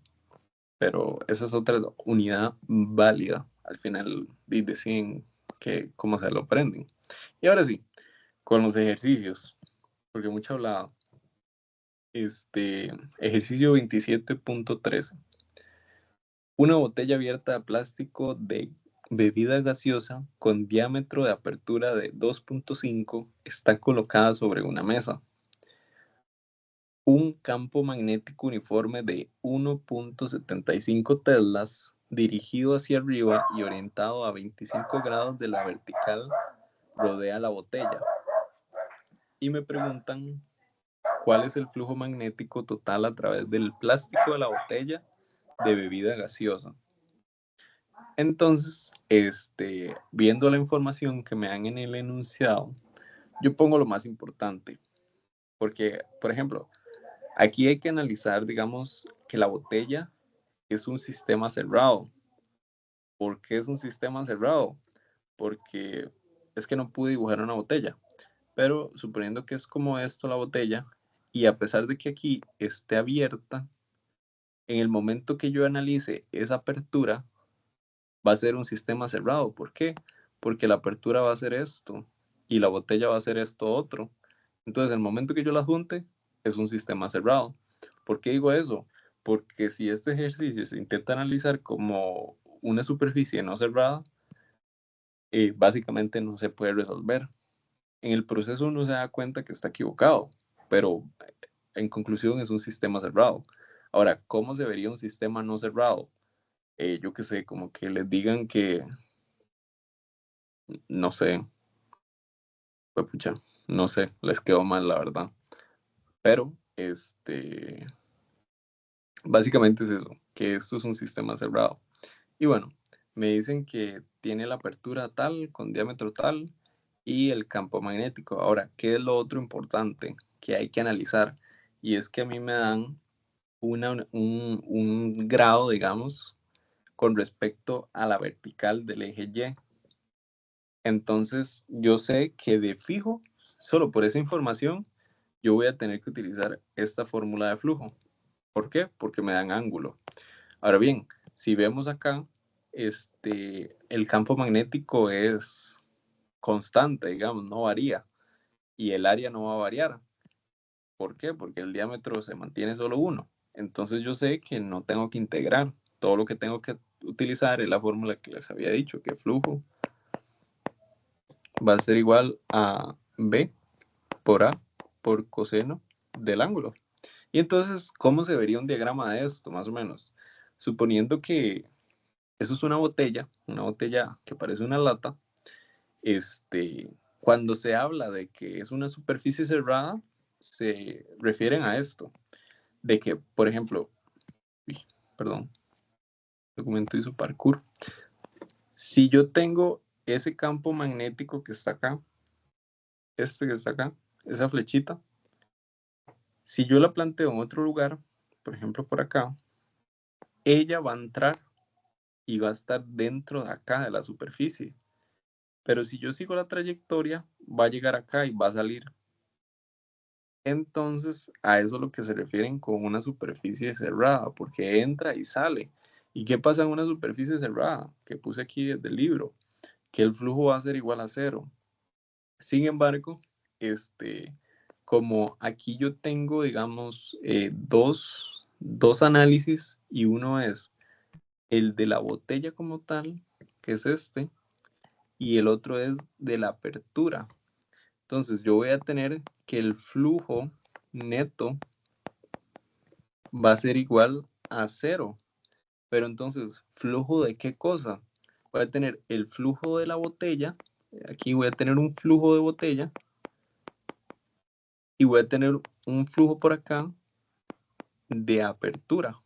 S1: pero esa es otra unidad válida. Al final deciden que cómo se lo aprenden. Y ahora sí, con los ejercicios, porque mucho hablado. Ejercicio 27.13. Una botella abierta de plástico de bebida gaseosa con diámetro de apertura de 2.5 está colocada sobre una mesa. Un campo magnético uniforme de 1.75 teslas dirigido hacia arriba y orientado a 25 grados de la vertical rodea la botella. Y me preguntan cuál es el flujo magnético total a través del plástico de la botella de bebida gaseosa. Entonces, viendo la información que me dan en el enunciado, yo pongo lo más importante, porque, por ejemplo, aquí hay que analizar, digamos, que la botella es un sistema cerrado. ¿Por qué es un sistema cerrado? Porque es que no pude dibujar una botella, pero suponiendo que es como esto la botella, y a pesar de que aquí esté abierta, en el momento que yo analice esa apertura, va a ser un sistema cerrado. ¿Por qué? Porque la apertura va a ser esto y la botella va a ser esto otro. Entonces, el momento que yo las junte, es un sistema cerrado. ¿Por qué digo eso? Porque si este ejercicio se intenta analizar como una superficie no cerrada, básicamente no se puede resolver. En el proceso uno se da cuenta que está equivocado, pero en conclusión es un sistema cerrado. Ahora, ¿cómo se vería un sistema no cerrado? Yo qué sé, como que les digan que, no sé, pues pucha, no sé, les quedó mal la verdad. Pero, básicamente es eso, que esto es un sistema cerrado. Y bueno, me dicen que tiene la apertura tal, con diámetro tal, y el campo magnético. Ahora, ¿qué es lo otro importante que hay que analizar? Y es que a mí me dan un grado, digamos, con respecto a la vertical del eje Y. Entonces, yo sé que de fijo, solo por esa información, yo voy a tener que utilizar esta fórmula de flujo. ¿Por qué? Porque me dan ángulo. Ahora bien, si vemos acá, el campo magnético es constante, digamos, no varía. Y el área no va a variar. ¿Por qué? Porque el diámetro se mantiene solo uno. Entonces yo sé que no tengo que integrar. Todo lo que tengo que utilizar es la fórmula que les había dicho, que flujo va a ser igual a B por A por coseno del ángulo. Y entonces, ¿cómo se vería un diagrama de esto, más o menos? Suponiendo que eso es una botella que parece una lata, cuando se habla de que es una superficie cerrada, se refieren a esto, de que, por ejemplo, perdón, el documento hizo parkour. Si yo tengo ese campo magnético que está acá, que está acá, esa flechita, si yo la planteo en otro lugar, por ejemplo por acá, ella va a entrar y va a estar dentro de acá de la superficie. Pero si yo sigo la trayectoria, va a llegar acá y va a salir. Entonces, a eso es lo que se refieren con una superficie cerrada, porque entra y sale. ¿Y qué pasa en una superficie cerrada? Que puse aquí desde el libro, que el flujo va a ser igual a cero. Sin embargo, como aquí yo tengo, digamos, dos análisis y uno es el de la botella como tal, que es y el otro es de la apertura. Entonces yo voy a tener que el flujo neto va a ser igual a cero. Pero entonces, ¿flujo de qué cosa? Voy a tener el flujo de la botella. Aquí voy a tener un flujo de botella. Y voy a tener un flujo por acá de apertura.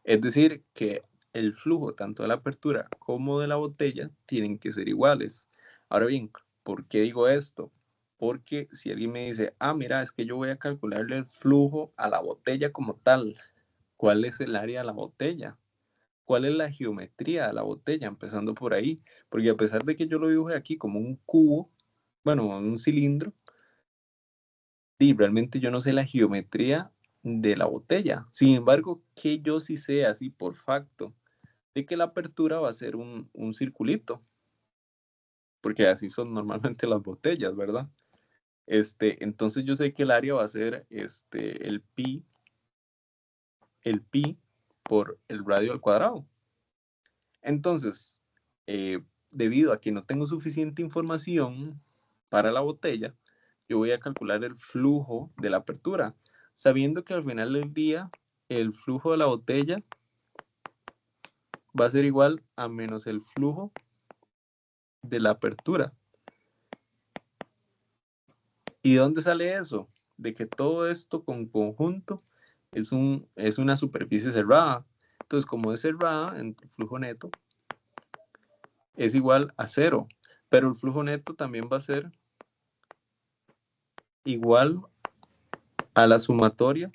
S1: Es decir, que el flujo tanto de la apertura como de la botella tienen que ser iguales. Ahora bien, ¿por qué digo esto? Porque si alguien me dice, mira, es que yo voy a calcularle el flujo a la botella como tal, ¿cuál es el área de la botella? ¿Cuál es la geometría de la botella? Empezando por ahí, porque a pesar de que yo lo dibujé aquí como un cubo, bueno, un cilindro, y realmente yo no sé la geometría de la botella. Sin embargo, que yo sí sé así por facto, de que la apertura va a ser un circulito, porque así son normalmente las botellas, ¿verdad? Entonces yo sé que el área va a ser el pi por el radio al cuadrado. Entonces, debido a que no tengo suficiente información para la botella, yo voy a calcular el flujo de la apertura, sabiendo que al final del día el flujo de la botella va a ser igual a menos el flujo de la apertura. ¿Y de dónde sale eso? De que todo esto con conjunto es una superficie cerrada. Entonces, como es cerrada, el flujo neto es igual a cero, pero el flujo neto también va a ser igual a la sumatoria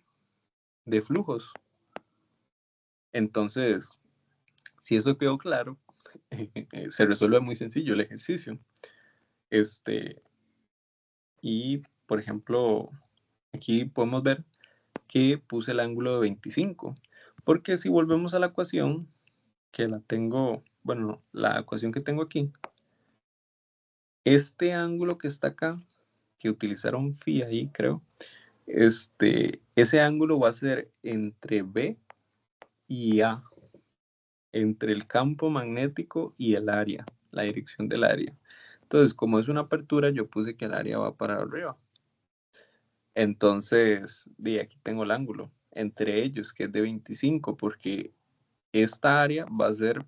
S1: de flujos. Entonces, si eso quedó claro, se resuelve muy sencillo el ejercicio. Y, por ejemplo, aquí podemos ver que puse el ángulo de 25, porque si volvemos a la ecuación, que la tengo, bueno, la ecuación que tengo aquí, este ángulo que está acá, que utilizaron phi ahí, creo, ese ángulo va a ser entre B y A. entre el campo magnético y el área, la dirección del área. Entonces, como es una apertura, yo puse que el área va para arriba. Entonces, de aquí tengo el ángulo entre ellos, que es de 25, porque esta área va a ser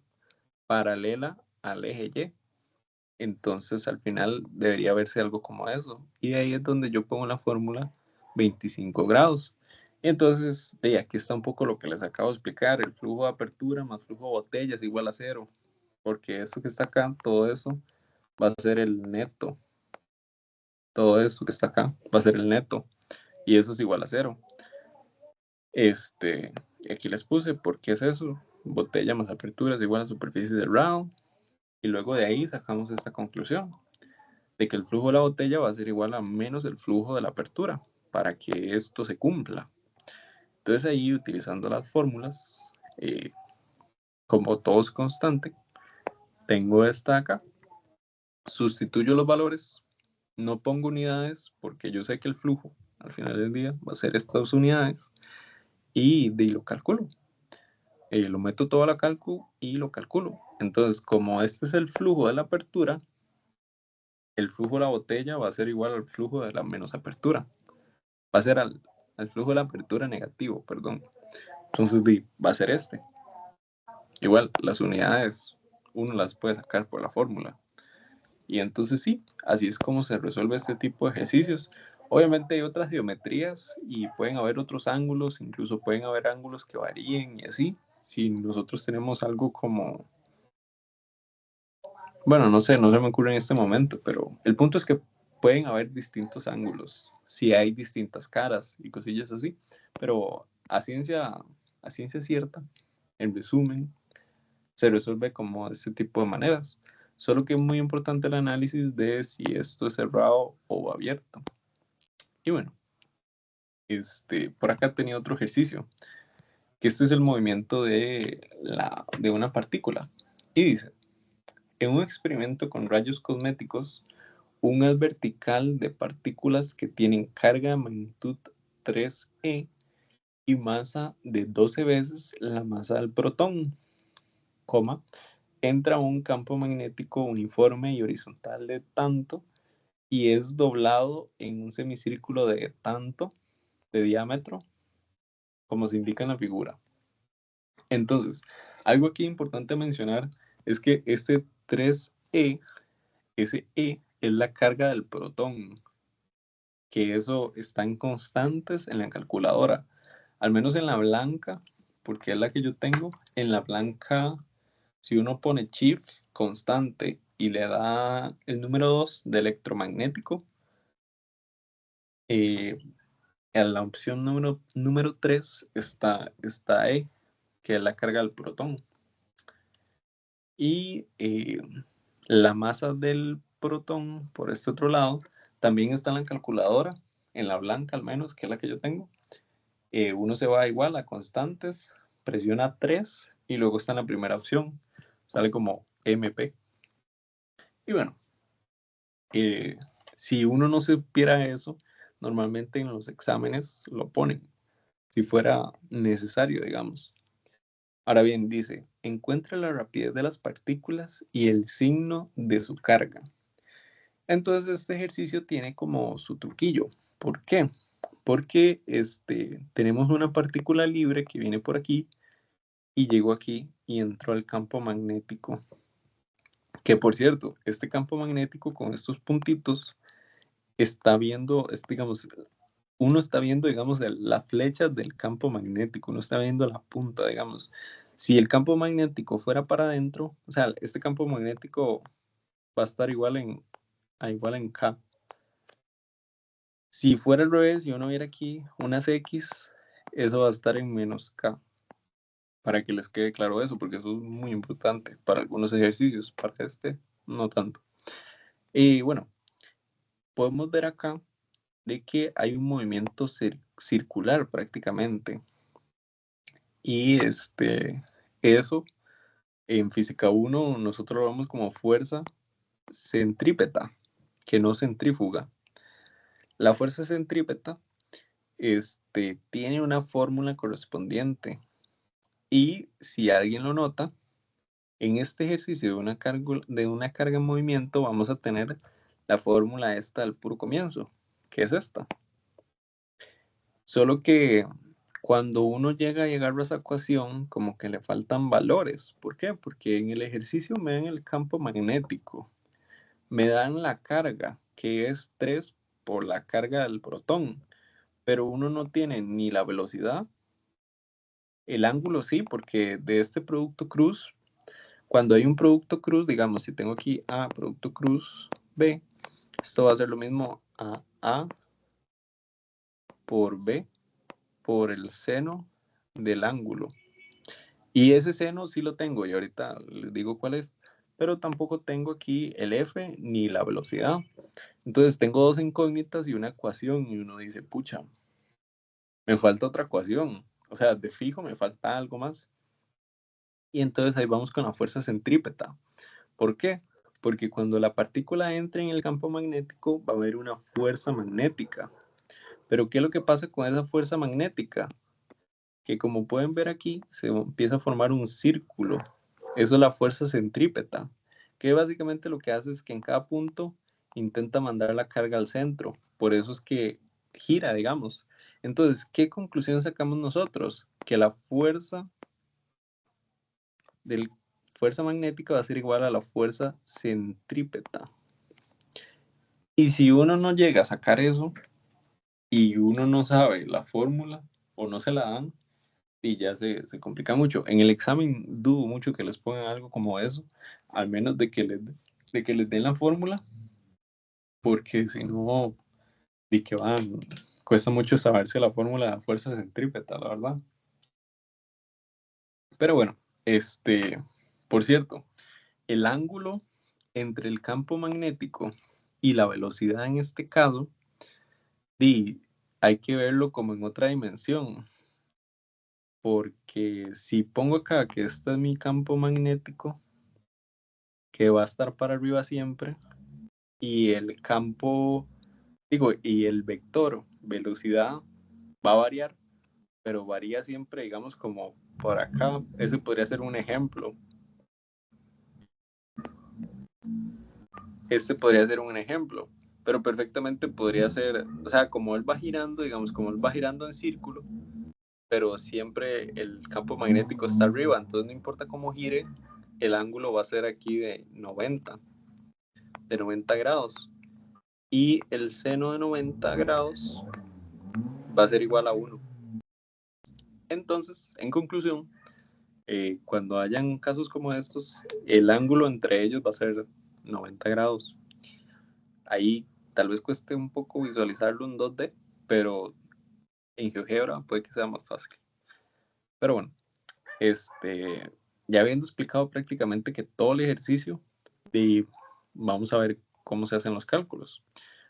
S1: paralela al eje Y. Entonces, al final debería verse algo como eso. Y de ahí es donde yo pongo la fórmula 25 grados. Y entonces, de aquí está un poco lo que les acabo de explicar. El flujo de apertura más flujo de botella es igual a cero. Porque esto que está acá, todo eso va a ser el neto. Todo eso que está acá va a ser el neto. Y eso es igual a cero. Aquí les puse, ¿por qué es eso? Botella más apertura es igual a superficie del round. Y luego de ahí sacamos esta conclusión, de que el flujo de la botella va a ser igual a menos el flujo de la apertura, para que esto se cumpla. Entonces ahí, utilizando las fórmulas, como todo es constante, tengo esta acá, sustituyo los valores, no pongo unidades, porque yo sé que el flujo, al final del día, va a ser estas unidades, y lo calculo. Lo meto todo a la cálculo y lo calculo. Entonces, como este es el flujo de la apertura, el flujo de la botella va a ser igual al flujo de la menos apertura. Va a ser al flujo de la apertura negativo, perdón. Entonces, va a ser este. Igual, las unidades uno las puede sacar por la fórmula. Y entonces sí, así es como se resuelve este tipo de ejercicios. Obviamente hay otras geometrías y pueden haber otros ángulos, incluso pueden haber ángulos que varíen y así. Si nosotros tenemos algo como, bueno, no sé, no se me ocurre en este momento, pero el punto es que pueden haber distintos ángulos, si hay distintas caras y cosillas así, pero a ciencia cierta, en resumen, se resuelve como de este tipo de maneras. Solo que es muy importante el análisis de si esto es cerrado o abierto. Y bueno, por acá tenía otro ejercicio, que este es el movimiento de una partícula. Y dice, en un experimento con rayos cosméticos, un haz vertical de partículas que tienen carga de magnitud 3e y masa de 12 veces la masa del protón, coma, entra a un campo magnético uniforme y horizontal de tanto y es doblado en un semicírculo de tanto de diámetro, como se indica en la figura. Entonces, algo aquí importante mencionar es que este 3e, ese e es la carga del protón, que eso está en constantes en la calculadora, al menos en la blanca, porque es la que yo tengo. En la blanca, si uno pone shift constante y le da el número 2 de electromagnético, en la opción número 3 está E, que es la carga del protón. Y la masa del protón, por este otro lado, también está en la calculadora, en la blanca al menos, que es la que yo tengo. Uno se va igual a constantes, presiona 3 y luego está en la primera opción, sale como MP. Y bueno, si uno no supiera eso, normalmente en los exámenes lo ponen, si fuera necesario, digamos. Ahora bien, dice, encuentra la rapidez de las partículas y el signo de su carga. Entonces este ejercicio tiene como su truquillo. ¿Por qué? Porque tenemos una partícula libre que viene por aquí y llegó aquí y entró al campo magnético. Que por cierto, este campo magnético con estos puntitos está viendo, digamos, uno está viendo, digamos, la flecha del campo magnético, uno está viendo la punta, digamos. Si el campo magnético fuera para adentro, o sea, este campo magnético va a estar igual en K. Si fuera al revés y uno viera aquí unas X, eso va a estar en menos K. Para que les quede claro eso, porque eso es muy importante para algunos ejercicios, para no tanto. Y bueno, podemos ver acá de que hay un movimiento circular prácticamente. Y eso en física 1 nosotros lo vemos como fuerza centrípeta, que no centrífuga. La fuerza centrípeta tiene una fórmula correspondiente. Y si alguien lo nota, En este ejercicio de una carga en movimiento vamos a tener la fórmula esta al puro comienzo, que es esta. Solo que cuando uno llega a llegar a esa ecuación, como que le faltan valores. ¿Por qué? Porque en el ejercicio me dan el campo magnético, me dan la carga, que es 3 por la carga del protón, pero uno no tiene ni la velocidad, el ángulo sí, porque de este producto cruz, cuando hay un producto cruz, digamos, si tengo aquí A, producto cruz B, esto va a ser lo mismo a por B por el seno del ángulo. Y ese seno sí lo tengo y ahorita les digo cuál es, pero tampoco tengo aquí el F ni la velocidad. Entonces tengo dos incógnitas y una ecuación y uno dice, pucha, me falta otra ecuación. O sea, de fijo me falta algo más. Y entonces ahí vamos con la fuerza centrípeta. ¿Por qué? Porque cuando la partícula entre en el campo magnético va a haber una fuerza magnética. Pero ¿qué es lo que pasa con esa fuerza magnética? Que como pueden ver aquí, se empieza a formar un círculo. Eso es la fuerza centrípeta, que básicamente lo que hace es que en cada punto intenta mandar la carga al centro. Por eso es que gira, digamos. Entonces, ¿qué conclusión sacamos nosotros? Que la fuerza del fuerza magnética va a ser igual a la fuerza centrípeta. Y si uno no llega a sacar eso y uno no sabe la fórmula o no se la dan, y ya se complica mucho. En el examen dudo mucho que les pongan algo como eso, al menos de que les den la fórmula, porque si no, di que van, cuesta mucho saberse la fórmula de la fuerza centrípeta, la verdad. Pero bueno, por cierto, el ángulo entre el campo magnético y la velocidad en este caso, di, hay que verlo como en otra dimensión, porque si pongo acá que este es mi campo magnético, que va a estar para arriba siempre, y el campo, digo, y el vector velocidad va a variar, pero varía siempre, digamos, como por acá. Ese podría ser un ejemplo. Este podría ser un ejemplo, pero perfectamente podría ser, o sea, como él va girando, digamos, como él va girando en círculo, pero siempre el campo magnético está arriba, entonces no importa cómo gire, el ángulo va a ser aquí de 90 grados. Y el seno de 90 grados va a ser igual a 1. Entonces, en conclusión, cuando hayan casos como estos, el ángulo entre ellos va a ser 90 grados. Ahí tal vez cueste un poco visualizarlo en 2D, pero en GeoGebra puede que sea más fácil. Pero bueno, ya habiendo explicado prácticamente que todo el ejercicio, y vamos a ver cómo se hacen los cálculos.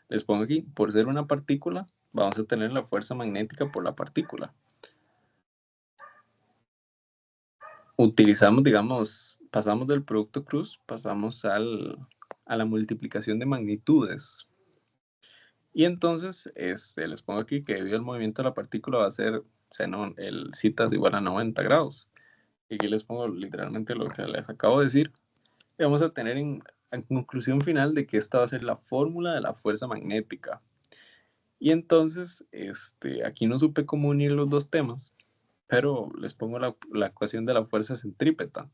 S1: Les pongo aquí, por ser una partícula, vamos a tener la fuerza magnética por la partícula. Utilizamos, digamos, pasamos del producto cruz, pasamos a la multiplicación de magnitudes. Y entonces, les pongo aquí que debido al movimiento de la partícula va a ser seno, el zeta es igual a 90 grados. Y aquí les pongo literalmente lo que les acabo de decir. Y vamos a tener en conclusión final de que esta va a ser la fórmula de la fuerza magnética. Y entonces, aquí no supe cómo unir los dos temas, pero les pongo la ecuación de la fuerza centrípeta,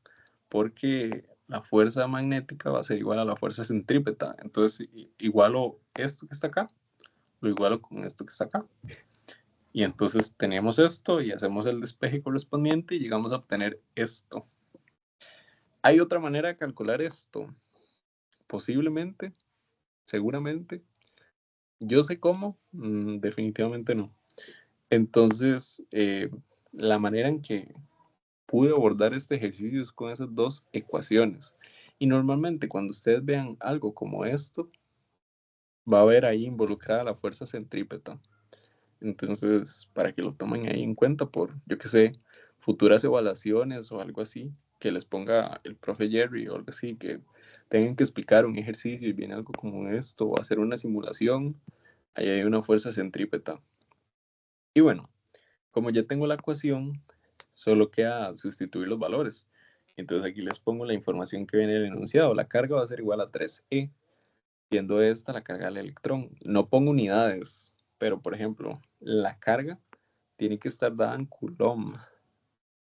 S1: porque la fuerza magnética va a ser igual a la fuerza centrípeta. Entonces, igualo esto que está acá, lo igualo con esto que está acá. Y entonces tenemos esto y hacemos el despeje correspondiente y llegamos a obtener esto. ¿Hay otra manera de calcular esto? Posiblemente, seguramente. Yo sé cómo, definitivamente no. Entonces, la manera en que pude abordar este ejercicio es con esas dos ecuaciones. Y normalmente cuando ustedes vean algo como esto, va a haber ahí involucrada la fuerza centrípeta. Entonces, para que lo tomen ahí en cuenta por, yo qué sé, futuras evaluaciones o algo así, que les ponga el profe Jerry o algo así, que tengan que explicar un ejercicio y viene algo como esto, o hacer una simulación, ahí hay una fuerza centrípeta. Y bueno, como ya tengo la ecuación, solo queda sustituir los valores. Entonces aquí les pongo la información que viene en el enunciado. La carga va a ser igual a 3E, siendo esta la carga del electrón. No pongo unidades, pero por ejemplo, la carga tiene que estar dada en Coulomb.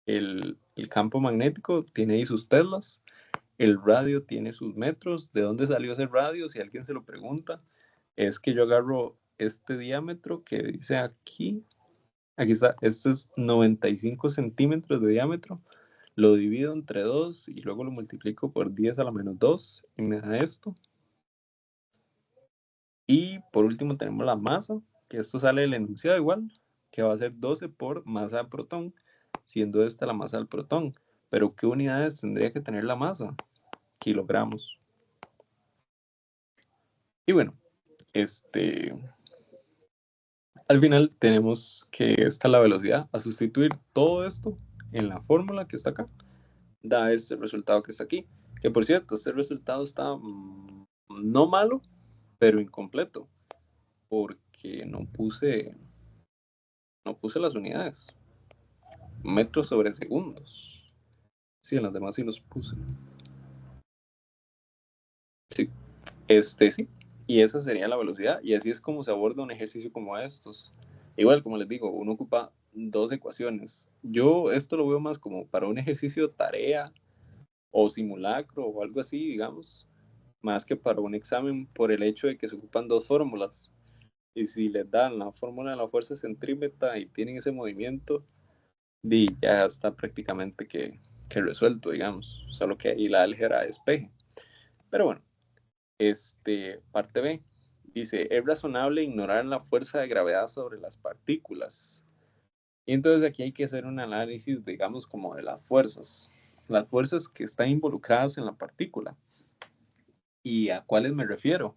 S1: El campo magnético tiene ahí sus teslas, el radio tiene sus metros. ¿De dónde salió ese radio? Si alguien se lo pregunta, es que yo agarro este diámetro que dice aquí está, este es 95 centímetros de diámetro, lo divido entre 2 y luego lo multiplico por 10 a la menos 2 y me da esto. Y por último tenemos la masa, que esto sale del enunciado igual, que va a ser 12 por masa de protón, siendo esta la masa del protón. Pero ¿qué unidades tendría que tener la masa? Kilogramos. Y bueno, al final tenemos que esta es la velocidad. A sustituir todo esto en la fórmula que está acá, da este resultado que está aquí. Que por cierto, este resultado está no malo, pero incompleto, porque no puse las unidades. Metros sobre segundos. Sí, en las demás sí los puse. Sí, sí. Y esa sería la velocidad. Y así es como se aborda un ejercicio como estos. Igual, como les digo, uno ocupa dos ecuaciones. Yo esto lo veo más como para un ejercicio tarea o simulacro o algo así, digamos, más que para un examen por el hecho de que se ocupan dos fórmulas. Y si les dan la fórmula de la fuerza centrípeta y tienen ese movimiento, ya está prácticamente que resuelto, digamos. Solo que ahí la álgebra despeje. Pero bueno, parte B. Dice, es razonable ignorar la fuerza de gravedad sobre las partículas. Y entonces aquí hay que hacer un análisis, digamos, como de las fuerzas que están involucradas en la partícula. ¿Y a cuáles me refiero?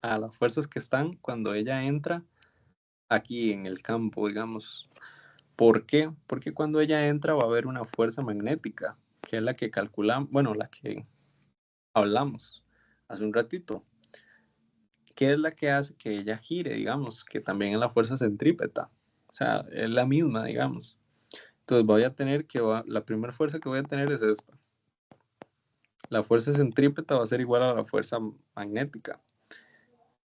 S1: A las fuerzas que están cuando ella entra aquí en el campo, digamos. ¿Por qué? Porque cuando ella entra va a haber una fuerza magnética, que es la que calculamos, bueno, la que hablamos hace un ratito, que es la que hace que ella gire, digamos, que también es la fuerza centrípeta. O sea, es la misma, digamos. Entonces voy a tener la primera fuerza que voy a tener es esta. La fuerza centrípeta va a ser igual a la fuerza magnética.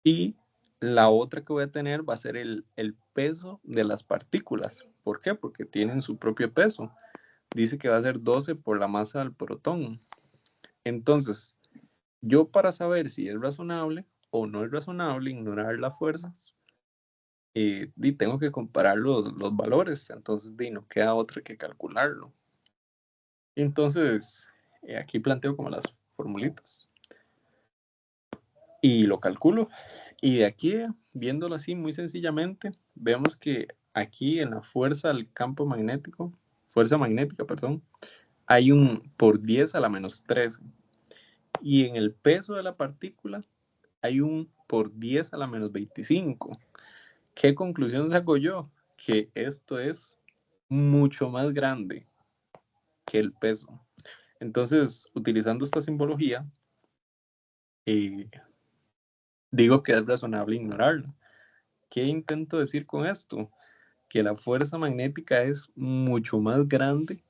S1: Y la otra que voy a tener va a ser el peso de las partículas. ¿Por qué? Porque tienen su propio peso. Dice que va a ser 12 por la masa del protón. Entonces, yo para saber si es razonable o no es razonable ignorar las fuerzas, tengo que comparar los valores. Entonces, no queda otra que calcularlo. Entonces, aquí planteo como las formulitas y lo calculo. Y de aquí, viéndolo así muy sencillamente, vemos que aquí en la fuerza del campo magnético, fuerza magnética, perdón, hay un por 10 a la menos 13. Y en el peso de la partícula hay un por 10 a la menos 25. ¿Qué conclusión saco yo? Que esto es mucho más grande que el peso. Entonces, utilizando esta simbología, eh, digo que es razonable ignorarla. ¿Qué intento decir con esto? Que la fuerza magnética es mucho más grande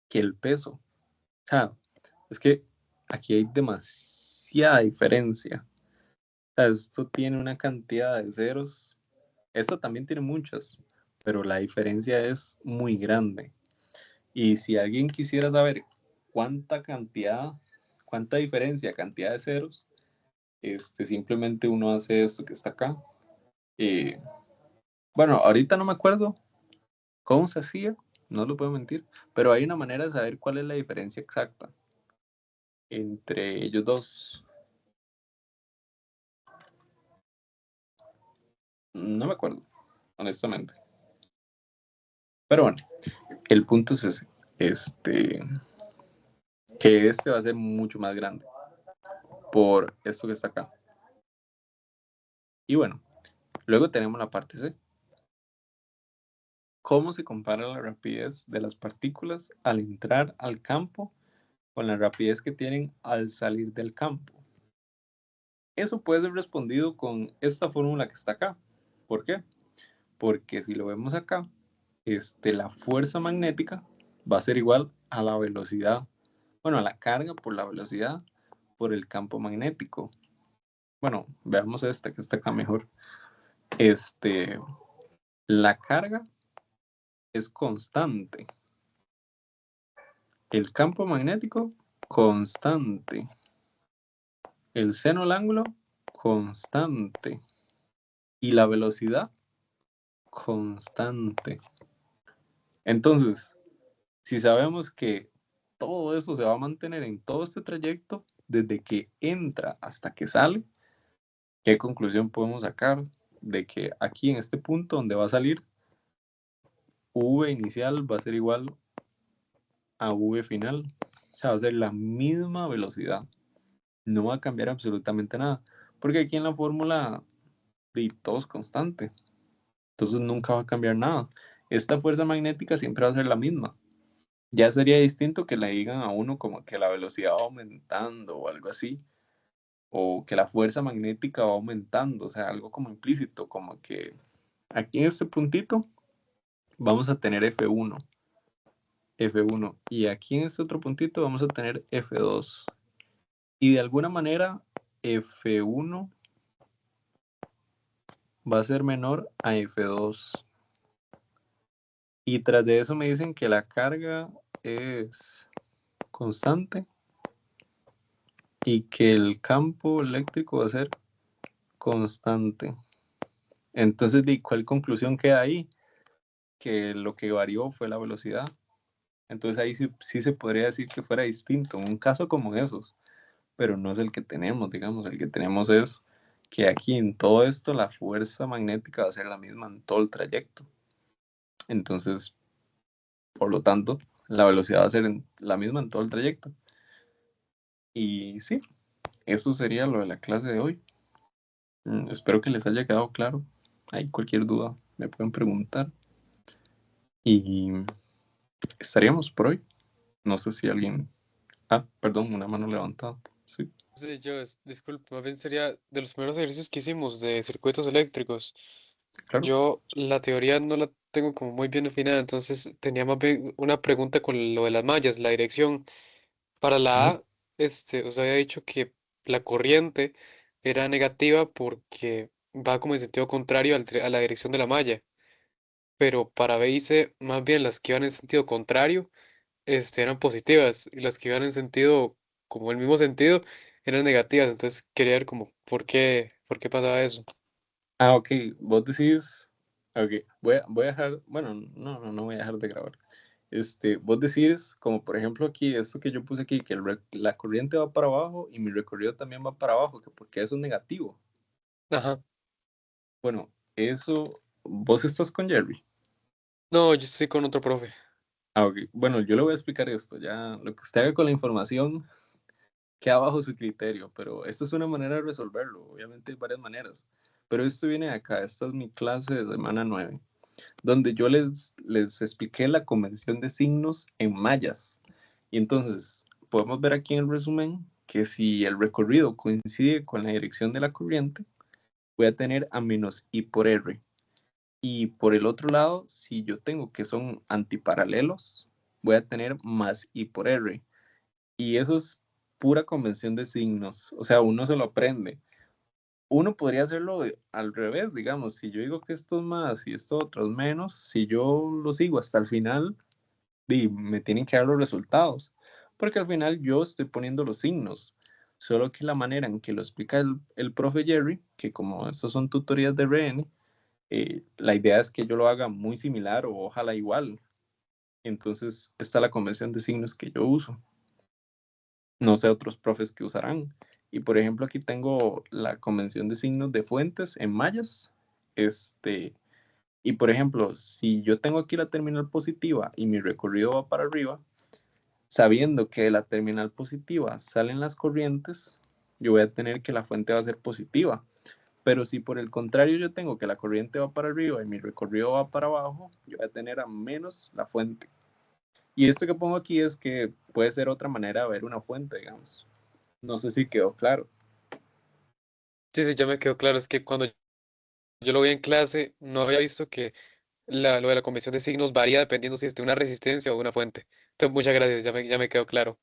S1: que el peso. O sea, es que aquí hay demasiada diferencia. O sea, esto tiene una cantidad de ceros. Esto también tiene muchas, pero la diferencia es muy grande. Y si alguien quisiera saber cuánta diferencia, cantidad de ceros, simplemente uno hace esto que está acá. Bueno, ahorita no me acuerdo cómo se hacía, no lo puedo mentir, pero hay una manera de saber cuál es la diferencia exacta entre ellos dos. No me acuerdo, honestamente. Pero bueno, el punto es ese, que va a ser mucho más grande por esto que está acá. Y bueno, luego tenemos la parte C. ¿Cómo se compara la rapidez de las partículas al entrar al campo con la rapidez que tienen al salir del campo? Eso puede ser respondido con esta fórmula que está acá. ¿Por qué? Porque si lo vemos acá, la fuerza magnética va a ser igual a la velocidad, bueno, a la carga por la velocidad por el campo magnético. Bueno, veamos esta que está acá mejor. La carga es constante. El campo magnético, constante. El seno al ángulo, constante. Y la velocidad, constante. Entonces, si sabemos que todo eso se va a mantener en todo este trayecto, desde que entra hasta que sale, ¿qué conclusión podemos sacar? De que aquí en este punto donde va a salir, V inicial va a ser igual a V final. O sea, va a ser la misma velocidad. No va a cambiar absolutamente nada. Porque aquí en la fórmula todo es constante. Entonces nunca va a cambiar nada. Esta fuerza magnética siempre va a ser la misma. Ya sería distinto que le digan a uno como que la velocidad va aumentando o algo así, o que la fuerza magnética va aumentando, o sea, algo como implícito, como que aquí en este puntito vamos a tener F1, F1, y aquí en este otro puntito vamos a tener F2, y de alguna manera F1 va a ser menor a F2, y tras de eso me dicen que la carga es constante y que el campo eléctrico va a ser constante. Entonces, ¿de cuál conclusión queda ahí? Que lo que varió fue la velocidad. Entonces ahí sí se podría decir que fuera distinto, un caso como esos, pero no es el que tenemos, digamos, el que tenemos es que aquí en todo esto la fuerza magnética va a ser la misma en todo el trayecto. Entonces, por lo tanto, la velocidad va a ser la misma en todo el trayecto. Y sí, eso sería lo de la clase de hoy. Espero que les haya quedado claro. Hay cualquier duda, me pueden preguntar. Y estaríamos por hoy. No sé si alguien... Ah, perdón, una mano levantada. Sí,
S2: Sí, disculpe, más bien sería de los primeros ejercicios que hicimos de circuitos eléctricos.
S1: claro.
S2: Yo la teoría no la tengo como muy bien definida, entonces tenía más bien una pregunta con lo de las mallas, la dirección. Para la
S1: Ujú.
S2: A, os había dicho que la corriente era negativa porque va como en sentido contrario a la dirección de la malla, pero para B y C, más bien las que iban en sentido contrario, eran positivas y las que iban en sentido, como el mismo sentido, eran negativas. Entonces quería ver como por qué pasaba eso.
S1: Ah, ok, vos decís... Ok, voy a dejar... Bueno, no voy a dejar de grabar. Vos decís, como por ejemplo aquí, esto que yo puse aquí, que la corriente va para abajo y mi recorrido también va para abajo, que porque eso es negativo.
S2: Ajá.
S1: Bueno, eso... ¿Vos estás con Jerry?
S2: No, yo estoy con otro profe.
S1: Ah, ok. Bueno, yo le voy a explicar esto. Ya lo que usted haga con la información queda bajo su criterio, pero esta es una manera de resolverlo. Obviamente hay varias maneras. Pero esto viene de acá. Esta es mi clase de semana 9, donde yo les expliqué la convención de signos en mallas. Y entonces podemos ver aquí en el resumen que si el recorrido coincide con la dirección de la corriente, voy a tener a menos I por R. Y por el otro lado, si yo tengo que son antiparalelos, voy a tener más I por R. Y eso es pura convención de signos. O sea, uno se lo aprende. Uno podría hacerlo al revés, digamos. Si yo digo que esto es más y esto otro es menos, si yo lo sigo hasta el final, me tienen que dar los resultados. Porque al final yo estoy poniendo los signos. Solo que la manera en que lo explica el profe Jerry, que como estos son tutorías de RN, la idea es que yo lo haga muy similar o ojalá igual. Entonces, esta es la convención de signos que yo uso. No sé otros profes que usarán. Y por ejemplo, aquí tengo la convención de signos de fuentes en mallas. Y por ejemplo, si yo tengo aquí la terminal positiva y mi recorrido va para arriba, sabiendo que de la terminal positiva salen las corrientes, yo voy a tener que la fuente va a ser positiva. Pero si por el contrario yo tengo que la corriente va para arriba y mi recorrido va para abajo, yo voy a tener a menos la fuente. Y esto que pongo aquí es que puede ser otra manera de ver una fuente, digamos. No sé si quedó claro.
S2: Sí, sí, ya me quedó claro. Es que cuando yo lo vi en clase, no había visto que lo de la convención de signos varía dependiendo si es de una resistencia o de una fuente. Entonces, muchas gracias, ya me quedó claro.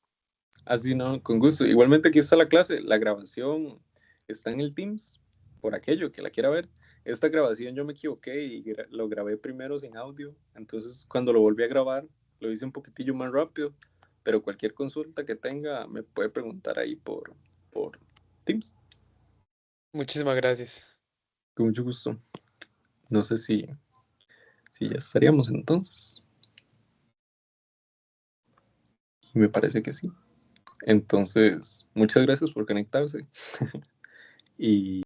S1: Así no, con gusto. Igualmente aquí está la clase, la grabación está en el Teams, por aquello que la quiera ver. Esta grabación yo me equivoqué y lo grabé primero sin audio, entonces cuando lo volví a grabar lo hice un poquitillo más rápido, pero cualquier consulta que tenga me puede preguntar ahí por Teams.
S2: Muchísimas gracias.
S1: Con mucho gusto. No sé si ya estaríamos entonces. Y me parece que sí. Entonces, muchas gracias por conectarse y